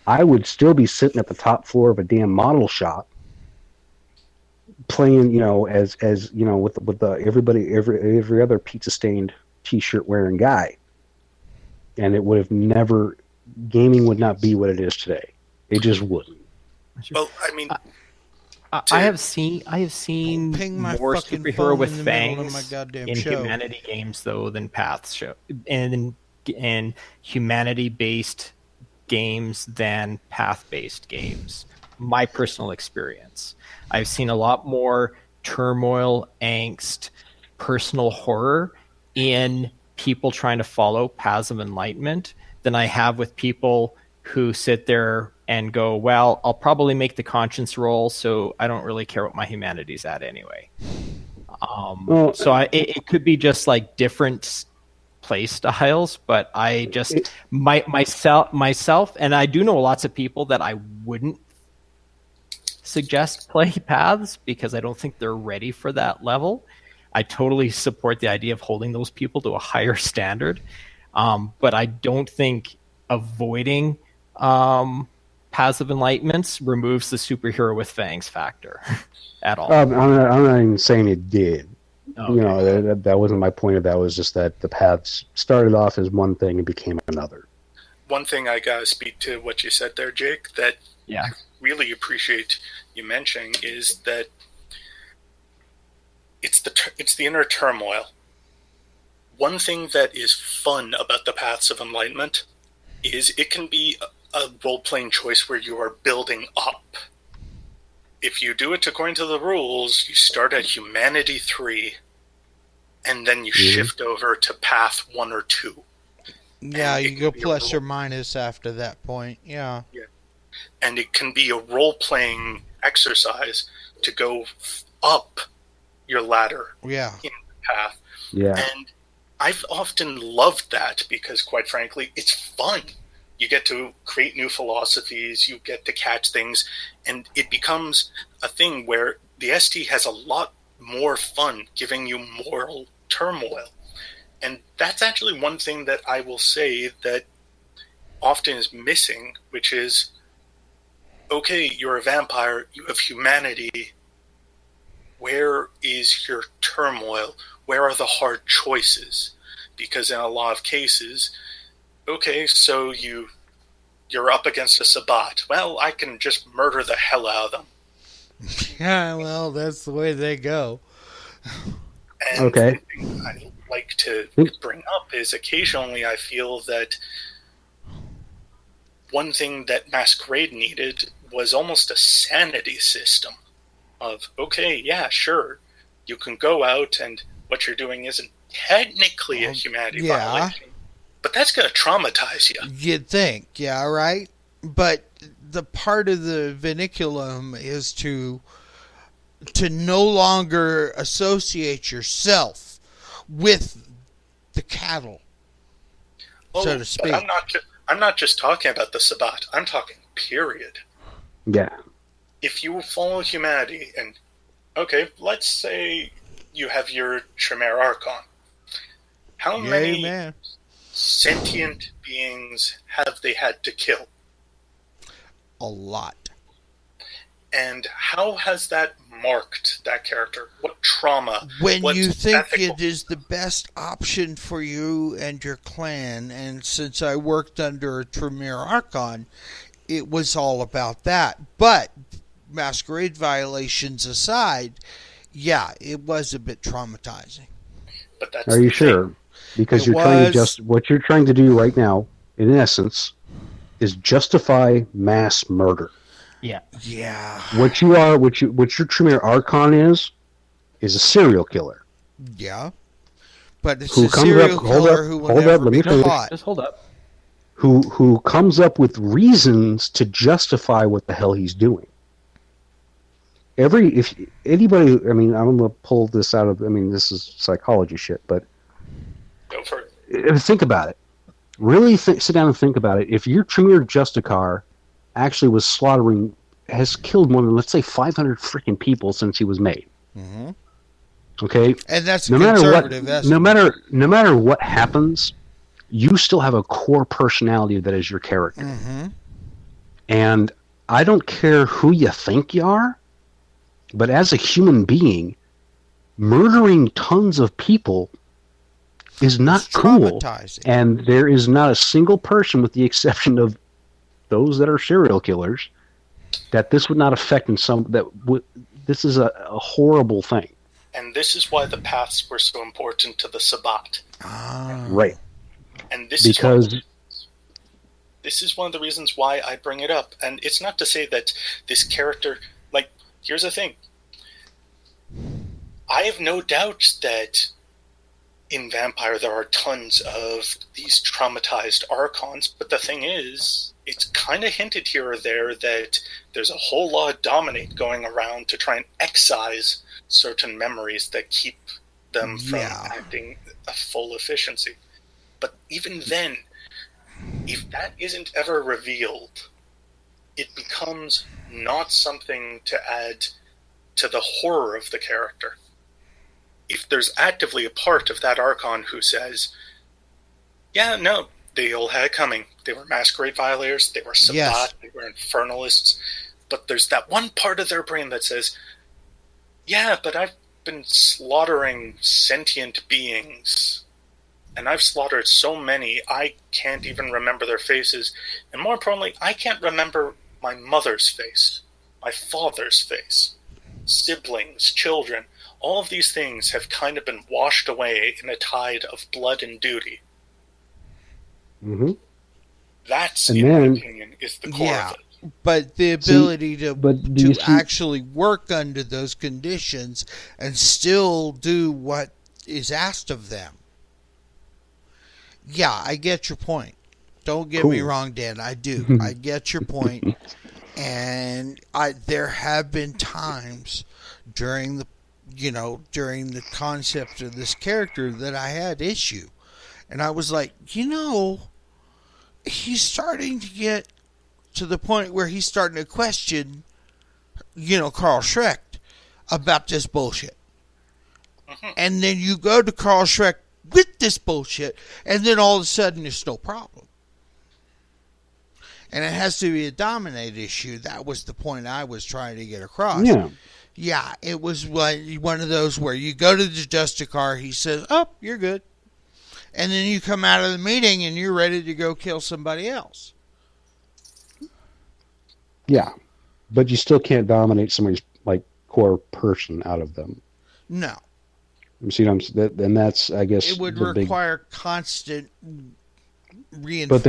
I would still be sitting at the top floor of a damn model shop playing, as with every other pizza stained t-shirt wearing guy. And it would have never, gaming would not be what it is today. It just wouldn't. Well, I mean, I have seen more superhero with fangs in humanity games though than paths show, and humanity-based games than path-based games. My personal experience, I've seen a lot more turmoil, angst, personal horror in people trying to follow paths of enlightenment than I have with people who sit there and go, well, I'll probably make the conscience roll, so I don't really care what my humanity's at anyway. It could be just like different play styles, but I just myself, and I do know lots of people that I wouldn't suggest play paths because I don't think they're ready for that level. I totally support the idea of holding those people to a higher standard, but I don't think avoiding Paths of Enlightenment removes the superhero with fangs factor at all. I'm not even saying it did. Okay. You know, that wasn't my point of that. Was just that the paths started off as one thing and became another. One thing I gotta speak to what you said there, Jake, that Yeah. I really appreciate you mentioning is that it's the inner turmoil. One thing that is fun about the Paths of Enlightenment is it can be a role-playing choice where you are building up. If you do it according to the rules, you start at Humanity 3, and then you shift over to Path 1 or 2. Yeah, And you go plus or minus after that point. Yeah. And it can be a role-playing exercise to go up your ladder Yeah. in the path. Yeah. And I've often loved that because, quite frankly, it's fun. You get to create new philosophies, you get to catch things, and it becomes a thing where the ST has a lot more fun giving you moral turmoil. And that's actually one thing that I will say that often is missing, which is, okay, you're a vampire, you have humanity. Where is your turmoil? Where are the hard choices? Because in a lot of cases, okay, so you're up against a Sabbat. Well, I can just murder the hell out of them. Yeah, well, that's the way they go. And Okay. one thing I like to bring up is occasionally I feel that one thing that Masquerade needed was almost a sanity system of, okay, yeah, sure, you can go out and what you're doing isn't technically a humanity violation, but that's going to traumatize you. You'd think, yeah, right? But the part of the vinculum is to no longer associate yourself with the cattle, so to speak. But I'm not just talking about the Sabbat. I'm talking period. Yeah. If you follow humanity, and okay, let's say you have your Tremere Archon. How many sentient beings have they had to kill? A lot. And how has that marked that character? What trauma? When you think it is the best option for you and your clan, and since I worked under a Tremere Archon, it was all about that. But Masquerade violations aside, yeah, it was a bit traumatizing. But that's Are you sure? Because what you're trying to do right now, in essence, is justify mass murder. Yeah. Yeah. What your Tremere Archon is a serial killer. Yeah. But it's who a comes serial up, killer who will never be caught. Just hold up. Who comes up with reasons to justify what the hell he's doing. If anybody, I mean, I'm gonna pull this out of, I mean, this is psychology shit, but go for it. Think about it. Really sit down and think about it. If your Tremere Justicar actually has killed more than, let's say, 500 freaking people since he was made. Mm-hmm. Okay, and that's a conservative estimate. No matter what happens, you still have a core personality that is your character. Mm-hmm. And I don't care who you think you are, but as a human being, murdering tons of people is not cool. And there is not a single person, with the exception of those that are serial killers, that this would not affect in some this is a horrible thing. And this is why the paths were so important to the Sabbat. Right. And this is one of the reasons why I bring it up. And it's not to say that this character, like, here's the thing. I have no doubt that in Vampire there are tons of these traumatized Archons, but the thing is, it's kind of hinted here or there that there's a whole lot of Dominate going around to try and excise certain memories that keep them from acting at full efficiency. But even then, if that isn't ever revealed, it becomes not something to add to the horror of the character. If there's actively a part of that Archon who says, yeah, no, They all had it coming. They were masquerade violators, they were sabbat, Yes. they were infernalists. But there's that one part of their brain that says, yeah, but I've been slaughtering sentient beings. And I've slaughtered so many, I can't even remember their faces. And more importantly, I can't remember my mother's face, my father's face, siblings, children. All of these things have kind of been washed away in a tide of blood and duty. Mm-hmm. That's, And in then- my opinion, is the core Yeah. of it. But the ability but do you to see- actually work under those conditions and still do what is asked of them. Yeah, I get your point. Don't get me Cool. wrong, Dan. I do. I get your point. And there have been times during the concept of this character that I had issue. And I was like, he's starting to get to the point where he's starting to question, Carl Schreck about this bullshit. Mhm. And then you go to Carl Schreck with this bullshit, and then all of a sudden there's no problem. And it has to be a dominate issue. That was the point I was trying to get across. Yeah. Yeah, it was one of those where you go to the Justicar, he says, oh, you're good. And then you come out of the meeting and you're ready to go kill somebody else. Yeah. But you still can't dominate somebody's core person out of them. No. You see what I'm saying? And that's, I guess, It would the big. require constant reinforcement. But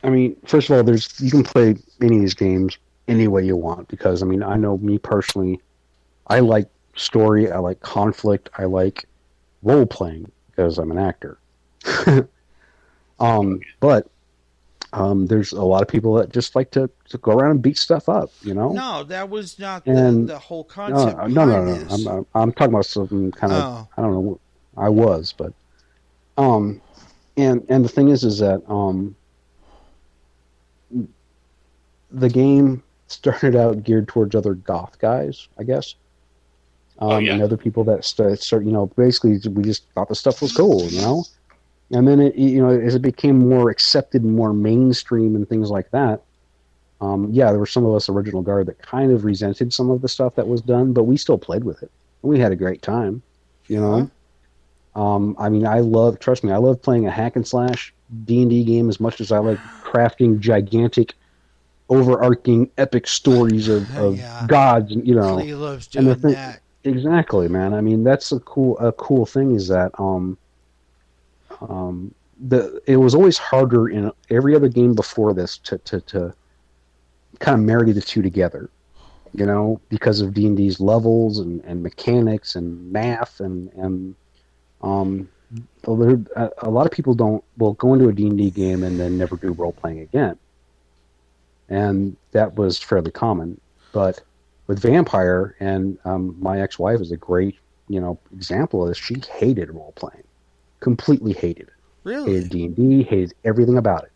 there's, first of all, you can play any of these games any way you want, because I know me personally, I like story, I like conflict, I like role playing because I'm an actor. But there's a lot of people that just like to go around and beat stuff up, No, that was not And- the whole concept. No. behind this. I'm talking about something kind of. Oh. I don't know. I was, but and the thing is that the game started out geared towards other goth guys, I guess. Yeah. And other people that start, basically we just thought the stuff was cool, And then as it became more accepted and more mainstream and things like that, there were some of us original guard that kind of resented some of the stuff that was done, but we still played with it. And we had a great time, trust me, I love playing a hack and slash D&D game as much as I like crafting gigantic, overarching, epic stories of Yeah. gods, Clee loves and the doing thing- that. Exactly, man. That's a cool thing is that it was always harder in every other game before this to kind of marry the two together, because of D&D's levels and mechanics and math and a lot of people will go into a D&D game and then never do role playing again, and that was fairly common. But with Vampire, and my ex-wife is a great example of this. She hated role playing, completely hated it. Really? Hated D&D, hated everything about it.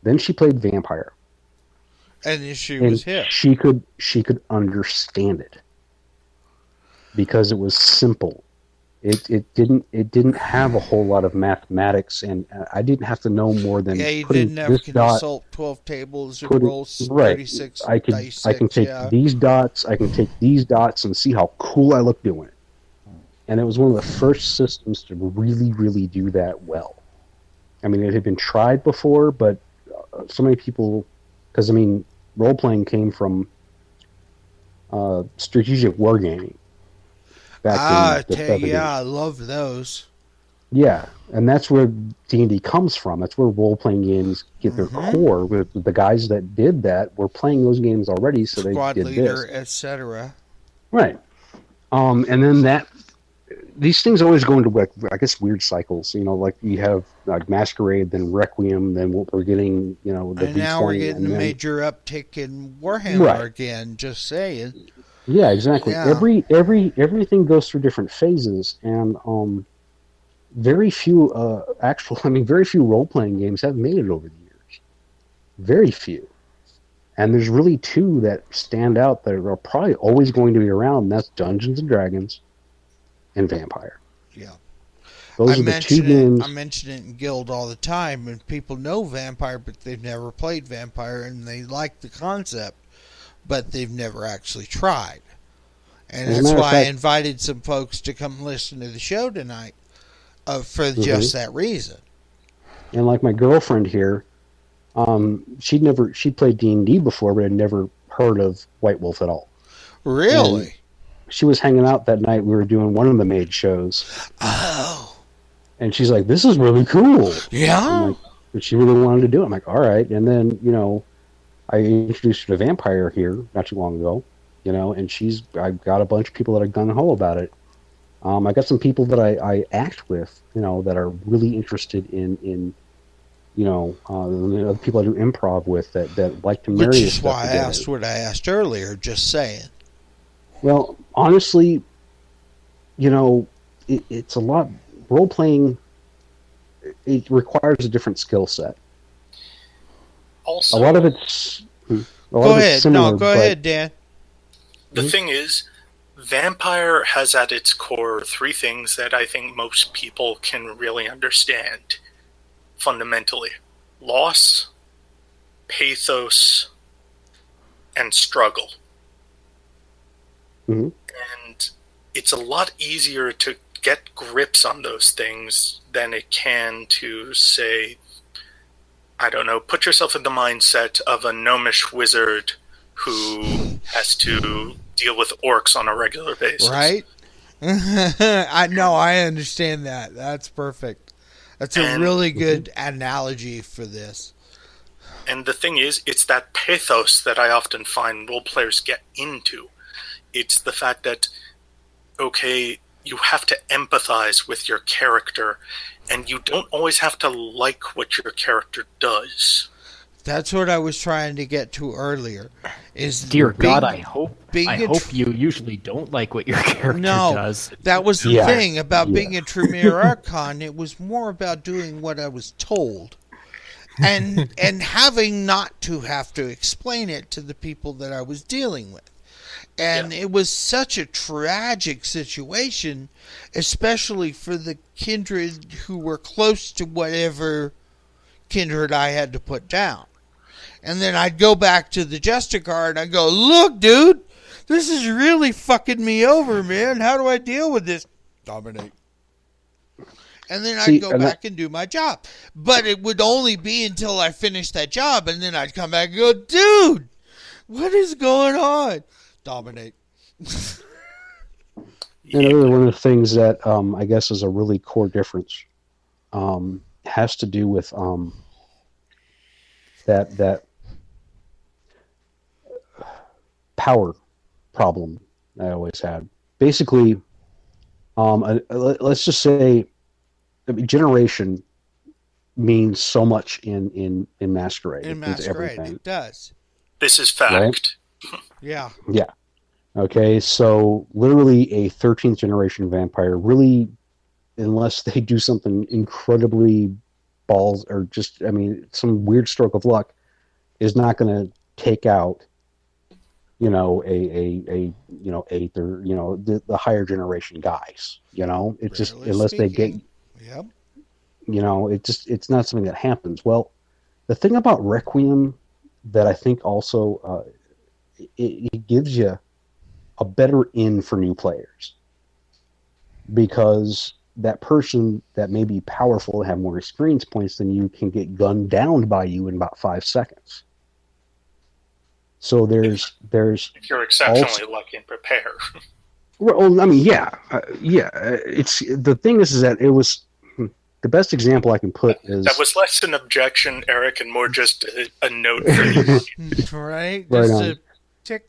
Then she played Vampire, And the issue and was him. she could understand it because it was simple. It didn't have a whole lot of mathematics, and I didn't have to know more than Yeah, you putting didn't have this to dot. consult 12 tables or putting- roll right. 36 I can dice. I can take yeah. these dots. I can take these dots and see how cool I look doing it. And it was one of the first systems to really, really do that well. It had been tried before, but so many people, because role playing came from strategic wargaming. back in the 70s. Yeah, I love those. Yeah, and that's where D&D comes from. That's where role-playing games get their core. With the guys that did that were playing those games already, so Squad they did leader, this. etc. Right. And then these things always go into, like, I guess, weird cycles. Like you have like Masquerade, then Requiem, then what we're getting, the And now we're V20, getting and a then- major uptick in Warhammer Right. again. Just saying. Yeah, exactly. Yeah. Everything goes through different phases, and very few very few role-playing games have made it over the years. Very few. And there's really two that stand out that are probably always going to be around, and that's Dungeons and Dragons and Vampire. Yeah. Those are the two games. I mention it in Guild all the time, and people know Vampire, but they've never played Vampire, and they like the concept, but they've never actually tried. And that's why I invited some folks to come listen to the show tonight, for just that reason. And like my girlfriend here, she played D&D before, but had never heard of White Wolf at all. Really? And she was hanging out that night. We were doing one of the maid shows. Oh. And she's like, "This is really cool." Yeah. Like, but she really wanted to do it. I'm like, "All right." And then, I introduced her to Vampire here not too long ago, and I've got a bunch of people that are gung-ho about it. I got some people that I act with, that are really interested in the people I do improv with that like to marry. Which is why I asked what I asked earlier, just saying. Well, honestly, it's a lot. Role-playing, it requires a different skill set. Also, a lot of it's... Go ahead, Dan. The thing is, Vampire has at its core three things that I think most people can really understand fundamentally. Loss, pathos, and struggle. Mm-hmm. And it's a lot easier to get grips on those things than it can to, say, I don't know, put yourself in the mindset of a gnomish wizard who has to deal with orcs on a regular basis. Right? I understand that. That's perfect. That's a really good analogy for this. And the thing is, it's that pathos that I often find role players get into. It's the fact that, okay, you have to empathize with your character, and you don't always have to like what your character does. That's what I was trying to get to earlier. Dear God, I hope you usually don't like what your character does. That was the thing about being a Tremere Archon. It was more about doing what I was told, and having not to have to explain it to the people that I was dealing with. And it was such a tragic situation, especially for the kindred who were close to whatever kindred I had to put down. And then I'd go back to the Justicar and I'd go, "Look, dude, this is really fucking me over, man. How do I deal with this?" Dominate. And then I'd go back and do my job. But it would only be until I finished that job, and then I'd come back and go, "Dude, what is going on?" Dominate. Another one of the things that I guess is a really core difference has to do with that power problem I always had. Basically, let's just say generation means so much in Masquerade. In Masquerade, it does. This is fact. Right? Yeah. Yeah. Okay, so literally a 13th generation vampire, really, unless they do something incredibly balls or just, some weird stroke of luck, is not going to take out, a eighth or, the higher generation guys, It's just, unless they get, it's not something that happens. Well, the thing about Requiem that I think also, it gives you a better in for new players, because that person that may be powerful and have more experience points than you can get gunned down by you in about 5 seconds. So there's if you're exceptionally lucky and prepared. Well, it's the thing is that it was the best example I can put is that was less an objection, Eric, and more just a note for you. Right. Right.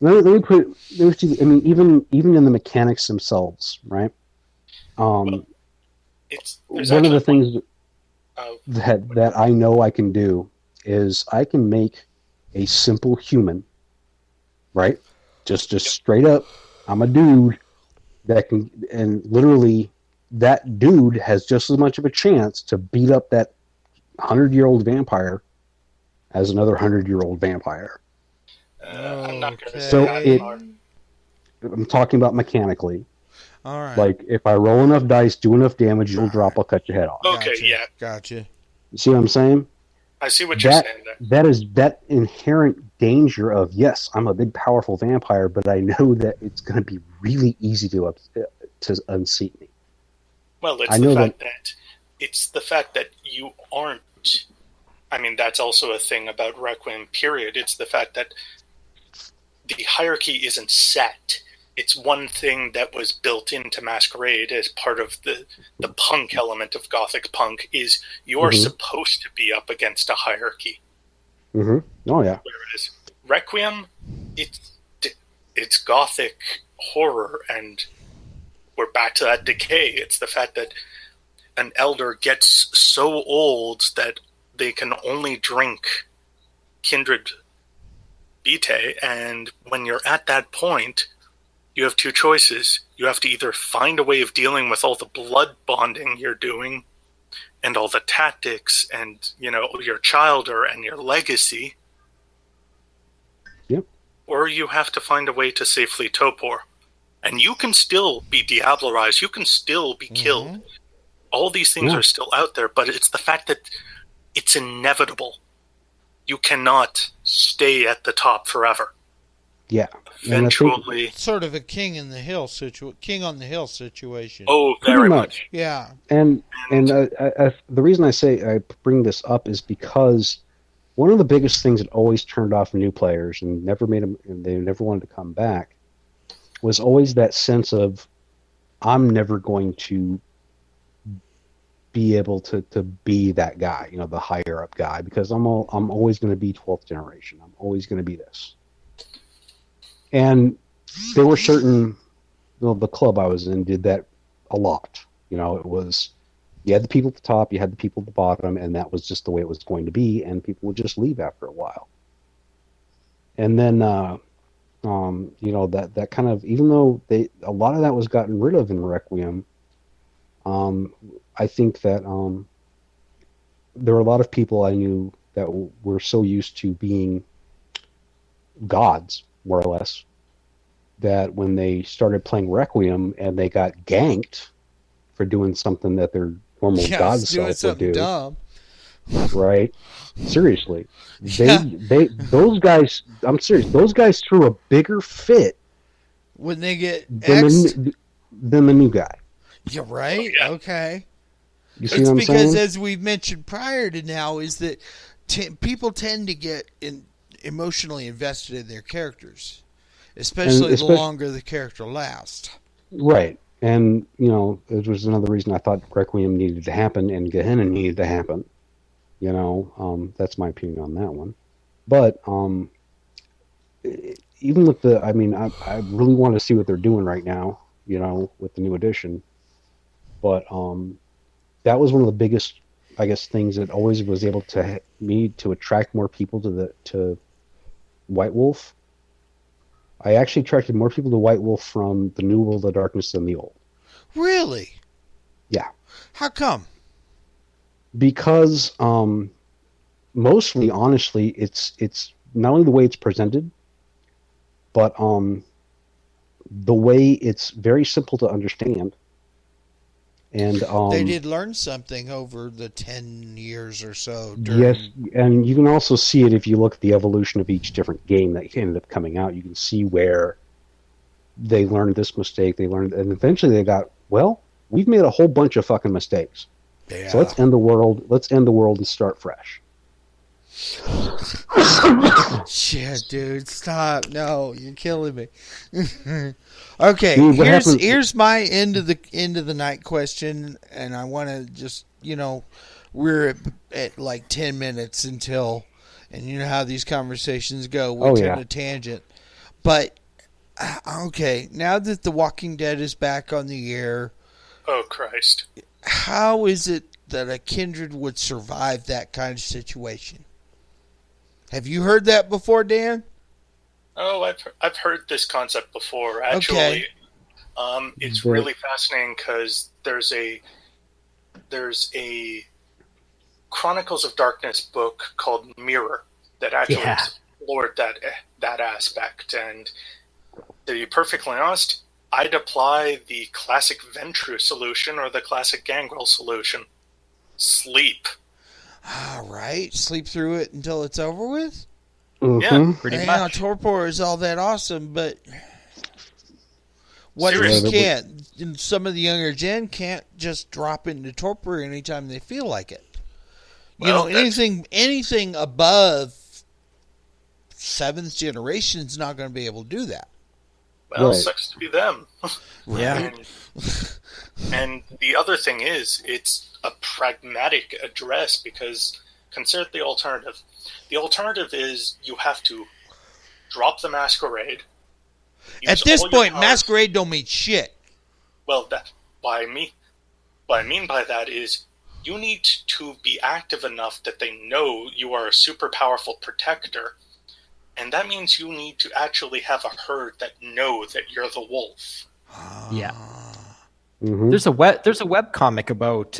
Let me put. Even in the mechanics themselves, right? One of the things that I know I can do is I can make a simple human, right? Just straight up, I'm a dude that can, and literally that dude has just as much of a chance to beat up that 100-year-old vampire as another 100-year-old vampire. I'm not going to say so that. I'm talking about mechanically. All right. Like, if I roll enough dice, do enough damage, you'll drop, I'll cut your head off. Okay, Gotcha. yeah. Gotcha. You see what I'm saying? I see what you're saying there. That is that inherent danger of, yes, I'm a big, powerful vampire, but I know that it's going to be really easy to unseat me. Well, it's the fact that you aren't. I mean, that's also a thing about Requiem, period. It's the fact that the hierarchy isn't set. It's one thing that was built into Masquerade as part of the punk element of Gothic punk is you're supposed to be up against a hierarchy. Mm-hmm. Oh, yeah. Whereas Requiem, it's Gothic horror, and we're back to that decay. It's the fact that an elder gets so old that they can only drink kindred vitae, and when you're at that point, you have two choices. You have to either find a way of dealing with all the blood bonding you're doing and all the tactics and, your childer and your legacy. Yep. Or you have to find a way to safely torpor. And you can still be diablerized. You can still be killed. All these things are still out there, but it's the fact that it's inevitable. You cannot stay at the top forever. Yeah. Eventually, sort of a king on the hill situation. Oh, very much. Yeah. And the reason I bring this up is because one of the biggest things that always turned off new players and never made them, and they never wanted to come back, was always that sense of, I'm never going to be able to be that guy, the higher up guy, because I'm always going to be 12th generation. I'm always going to be this. And there were certain, the club I was in did that a lot. It was, you had the people at the top, you had the people at the bottom, and that was just the way it was going to be, and people would just leave after a while. And then, that kind of, even though a lot of that was gotten rid of in Requiem, I think that there were a lot of people I knew that were so used to being gods, more or less, that when they started playing Requiem and they got ganked for doing something that their normal god self would do, dumb. Right? Seriously, those guys. I'm serious. Those guys threw a bigger fit when they get than the new guy. You're right. Oh, yeah. Okay. You see what I'm because, saying? as we've mentioned prior to now, is that people tend to get emotionally invested in their characters, especially the longer the character lasts. Right. And, it was another reason I thought Requiem needed to happen and Gehenna needed to happen. That's my opinion on that one. But even with I really want to see what they're doing right now, with the new edition. But that was one of the biggest, I guess, things that always was able to attract more people to White Wolf. I actually attracted more people to White Wolf from the New World of Darkness than the old. Really? Yeah. How come? Because mostly, honestly, it's not only the way it's presented, but the way it's very simple to understand. And they did learn something over the 10 years or so. Yes, and you can also see it if you look at the evolution of each different game that ended up coming out. You can see where they learned this mistake, and eventually they got, well, we've made a whole bunch of fucking mistakes. Yeah. So let's end the world. Let's end the world and start fresh. Shit, dude, stop! No, you're killing me. Okay, Dude, here's my end of the night question, and I want to just we're at like 10 minutes until, and you know how these conversations go. We turn a tangent, but okay, now that The Walking Dead is back on the air, oh Christ, how is it that a kindred would survive that kind of situation? Have you heard that before, Dan? Oh, I've heard this concept before. Actually, okay. It's really fascinating because there's a Chronicles of Darkness book called Mirror that actually explored that aspect. And to be perfectly honest, I'd apply the classic Ventru solution or the classic Gangrel solution. Sleep. All right, sleep through it until it's over with. Yeah, Pretty Now, much. torpor is all that awesome, but what if Seriously. you can't? And some of the younger gen can't just drop into torpor anytime they feel like it. Well, Anything above 7th generation is not going to be able to do that. Well, Right. sucks to be them. Yeah. And the other thing is, it's a pragmatic address because consider the alternative. The alternative is you have to drop the Masquerade. At use this all your point, powers. Masquerade don't mean shit. Well, what I mean by that is you need to be active enough that they know you are a super powerful protector, and that means you need to actually have a herd that know that you're the wolf. Yeah. Mhm. There's a web comic about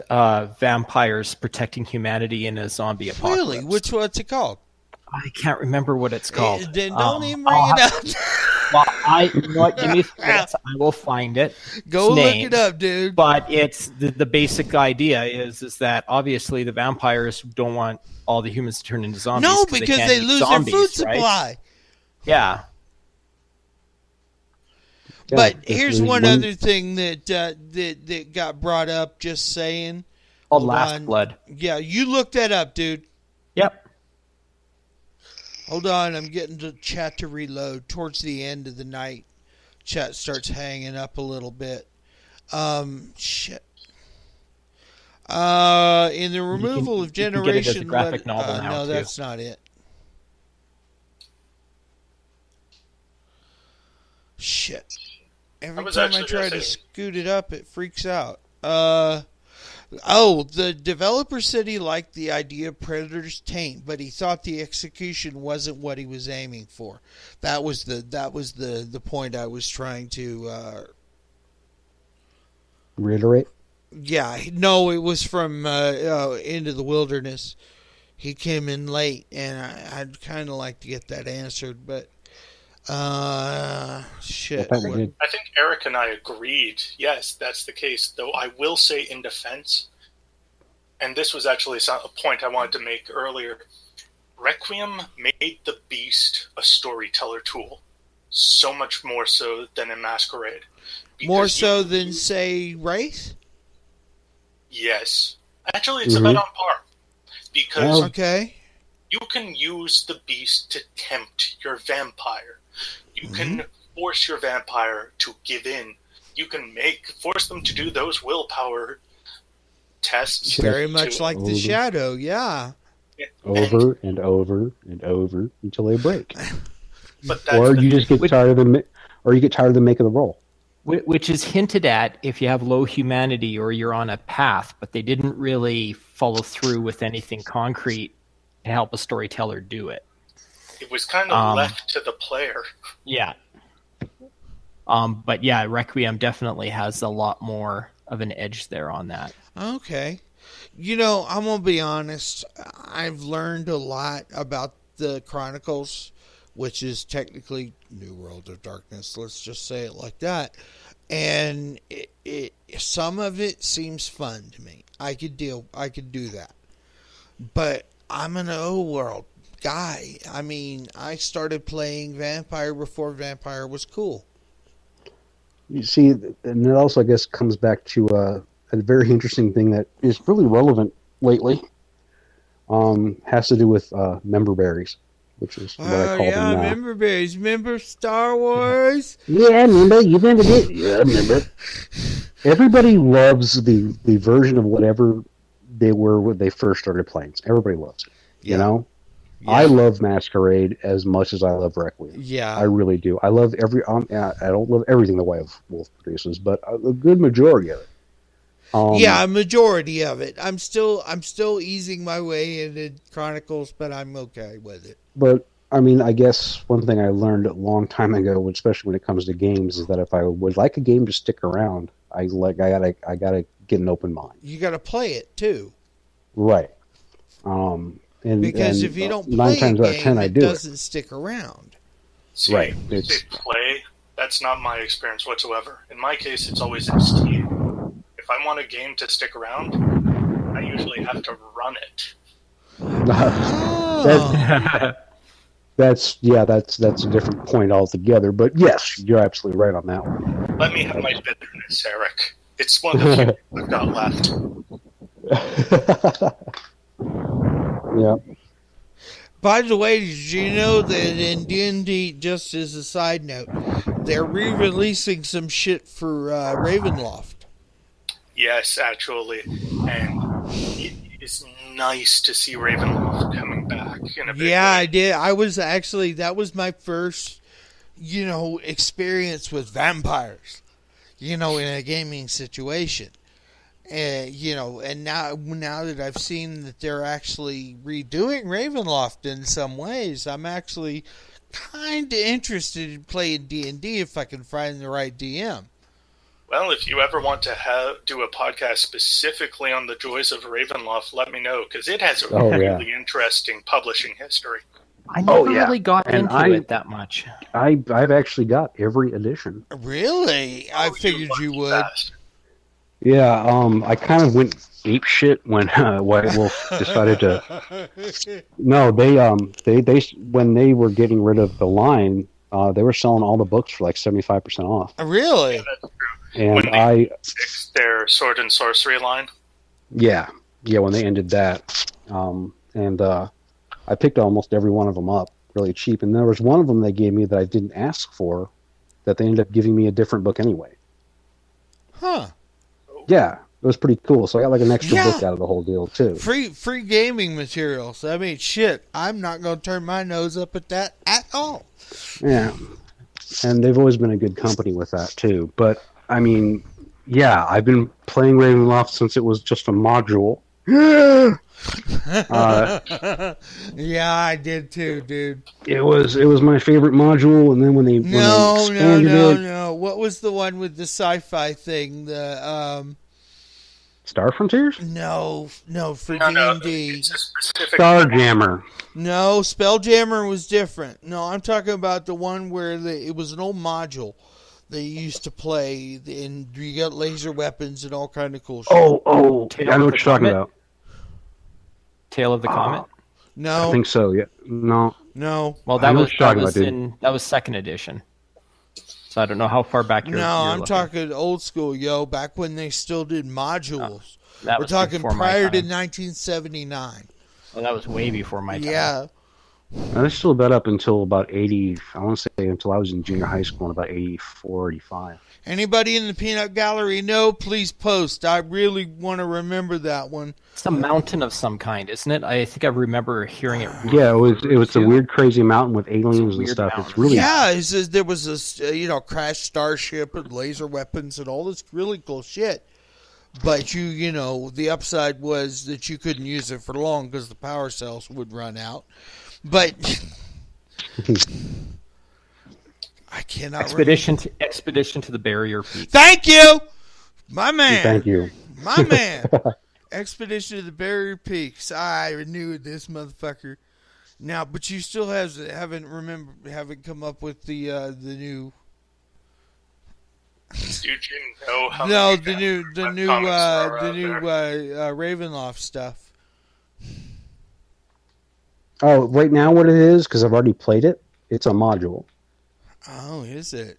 vampires protecting humanity in a zombie apocalypse. Really? What's it called? I can't remember what it's called. Then don't even bring I'll it up. Well, you know what? Give me a few minutes. I will find it. Go Its look name. it up, dude. But it's the basic idea is that obviously the vampires don't want all the humans to turn into zombies. No, they because can't they eat lose zombies, their food right? supply. Yeah. Yeah, But if here's there's one other thing that got brought up. Just saying. Called Hold Last on. Blood. Yeah, you look that up, dude. Yep. Hold on, I'm getting the chat to reload. Towards the end of the night, chat starts hanging up a little bit. Shit. In the removal of you can get it as a generation, graphic novel now, no, too. that's not it. Shit. Every was time I actually try gonna to say- scoot it up, it freaks out. The developer said he liked the idea of Predator's taint, but he thought the execution wasn't what he was aiming for. That was the point I was trying to. Reiterate. Yeah, no, it was from Into the Wilderness. He came in late, and I'd kind of like to get that answered, but shit. I thought we did. I think Eric and I agreed, yes, that's the case. Though I will say in defense, and this was actually a point I wanted to make earlier, Requiem made the Beast a storyteller tool. So much more so than in Masquerade. More Because so than, say, Wraith? Yes. Actually, it's Mhm. about on par. Because Well- Okay. you can use the Beast to tempt your vampire. You can force your vampire to give in. You can force them to do those willpower tests. Very much like the Over. Shadow, yeah. Over and over and over until they break. But that's Or the you just get tired of them, or you get tired of them making the roll. Which is hinted at if you have low humanity or you're on a path, but they didn't really follow through with anything concrete to help a storyteller do it. It was kind of left to the player. Yeah. But yeah, Requiem definitely has a lot more of an edge there on that. Okay. You know, I'm going to be honest. I've learned a lot about the Chronicles, which is technically New World of Darkness. Let's just say it like that. And some of it seems fun to me. I could do that. But I'm an old world guy. I mean, I started playing Vampire before Vampire was cool. You see, and it also, I guess, comes back to a very interesting thing that is really relevant lately. Has to do with member berries, which is what I call them now. member berries. Remember Star Wars? Yeah, I remember. You remember it? Yeah, I remember. Everybody loves the version of whatever they were when they first started playing. Everybody loves it. Yeah. You know? Yeah. I love Masquerade as much as I love Requiem. Yeah. I really do. I love I don't love everything the White Wolf produces, but a good majority of it. Yeah, a majority of it. I'm still easing my way into Chronicles, but I'm okay with it. But I mean, I guess one thing I learned a long time ago, especially when it comes to games, is that if I would like a game to stick around, I gotta get an open mind. You got to play it too, Right. because and if you don't 9 play a times out of game, 10 I it do it. doesn't stick around. See, Right, when you say play, That's not my experience whatsoever. In my case, it's always in Steam. If I want a game to stick around, I usually have to run it. That's a different point altogether. But yes, you're absolutely right on that one. Let me have my bitterness, Eric. It's one of the few I've got left. Yeah. By the way, did you know that in D&D, just as a side note, they're re-releasing some shit for Ravenloft? Yes, actually. And it is nice to see Ravenloft coming back in a big way. I did. That was my first, experience with vampires, in a gaming situation. And now that I've seen that they're actually redoing Ravenloft in some ways, I'm actually kind of interested in playing D&D if I can find the right DM. Well, if you ever want to do a podcast specifically on the joys of Ravenloft, let me know, because it has a really interesting publishing history. I never really got into it that much. I've actually got every edition. Really? I figured you would. Fast. Yeah, I kind of went ape shit when White Wolf decided to. No, they when they were getting rid of the line, they were selling all the books for like 75% off. Really? Yeah, that's true. And when they fixed their sword and sorcery line. Yeah, when they ended that, and I picked almost every one of them up really cheap, and there was one of them they gave me that I didn't ask for, that they ended up giving me a different book anyway. Huh. Yeah, it was pretty cool. So I got like an extra book out of the whole deal too. Free gaming materials. I mean, shit, I'm not going to turn my nose up at that at all. Yeah, and they've always been a good company with that too. But I mean, yeah, I've been playing Ravenloft since it was just a module. Yeah, I did too, dude. It was my favorite module, and then when they expanded it. No. What was the one with the sci-fi thing? The Star Frontiers? No, for No, D&D. it's a specific Starjammer. No, Spelljammer was different. No, I'm talking about the one where it was an old module they used to play, and you got laser weapons and all kind of cool shit. Oh, I know what you're talking about. Tale of the Comet? No. I think so, yeah. No. Well, that was second edition. So I don't know how far back you're I'm looking. talking old school, back when they still did modules. We're talking before prior my to time. 1979. Well, that was way before my time. Yeah. I still bet up until about 80, I want to say until I was in junior high school in about 84, 85. Anybody in the peanut gallery know? Please post. I really want to remember that one. It's a mountain of some kind, isn't it? I think I remember hearing it. Yeah, it was a weird, crazy mountain with aliens and stuff. Mountain. It's really there was this crashed starship and laser weapons and all this really cool shit. But the upside was that you couldn't use it for long because the power cells would run out. But I cannot. Expedition to the Barrier Peak. Thank you, my man. Thank you, my man. Expedition to the Barrier Peaks. I renewed this motherfucker. Now, but you still haven't come up with the new. Did you know how No, many the new Ravenloft stuff. Oh, right now what it is, because I've already played it, it's a module. Oh, is it?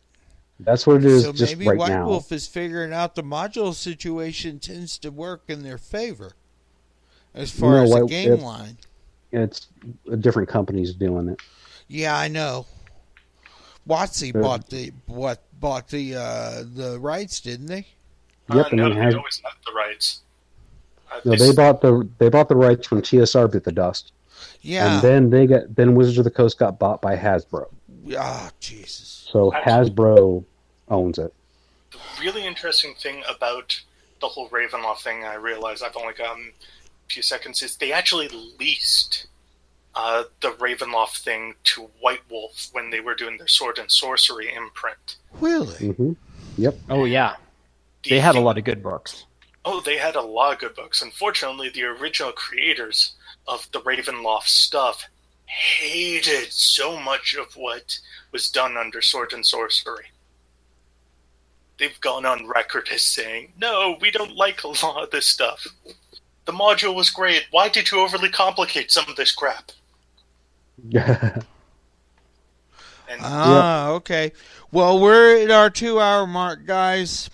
That's what it is so just maybe right White now. Wolf is figuring out the module situation tends to work in their favor as far as the game line. It's different companies doing it. Yeah, I know. WotC bought the rights, didn't they? Yep, no, they always have the rights. They bought the rights when TSR bit the dust. Yeah. And then Wizards of the Coast got bought by Hasbro. Ah, Jesus. So Hasbro owns it. The really interesting thing about the whole Ravenloft thing, I realize I've only got a few seconds, is they actually leased the Ravenloft thing to White Wolf when they were doing their Sword and Sorcery imprint. Really? Mm-hmm. Yep. Oh, yeah. They had a lot of good books. Oh, they had a lot of good books. Unfortunately, the original creators of the Ravenloft stuff hated so much of what was done under Sword and Sorcery. they've gone on record as saying, no, we don't like a lot of this stuff. The module was great. Why did you overly complicate some of this crap? Okay. Well, we're at our 2-hour mark, guys.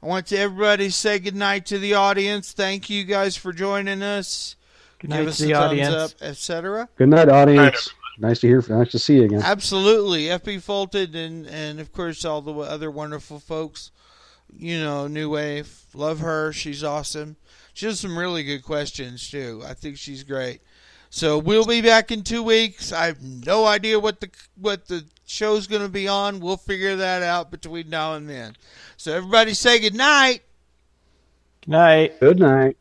I want to everybody say goodnight to the audience. Thank you guys for joining us. Good night Give us to the a thumbs audience. up, etc. Good night, audience. Nice to see you again. Absolutely. FB Folded and of course all the other wonderful folks. You know, New Wave. Love her. She's awesome. She has some really good questions too. I think she's great. So we'll be back in 2 weeks. I have no idea what the show's going to be on. We'll figure that out between now and then. So everybody say good night. Good night. Good night.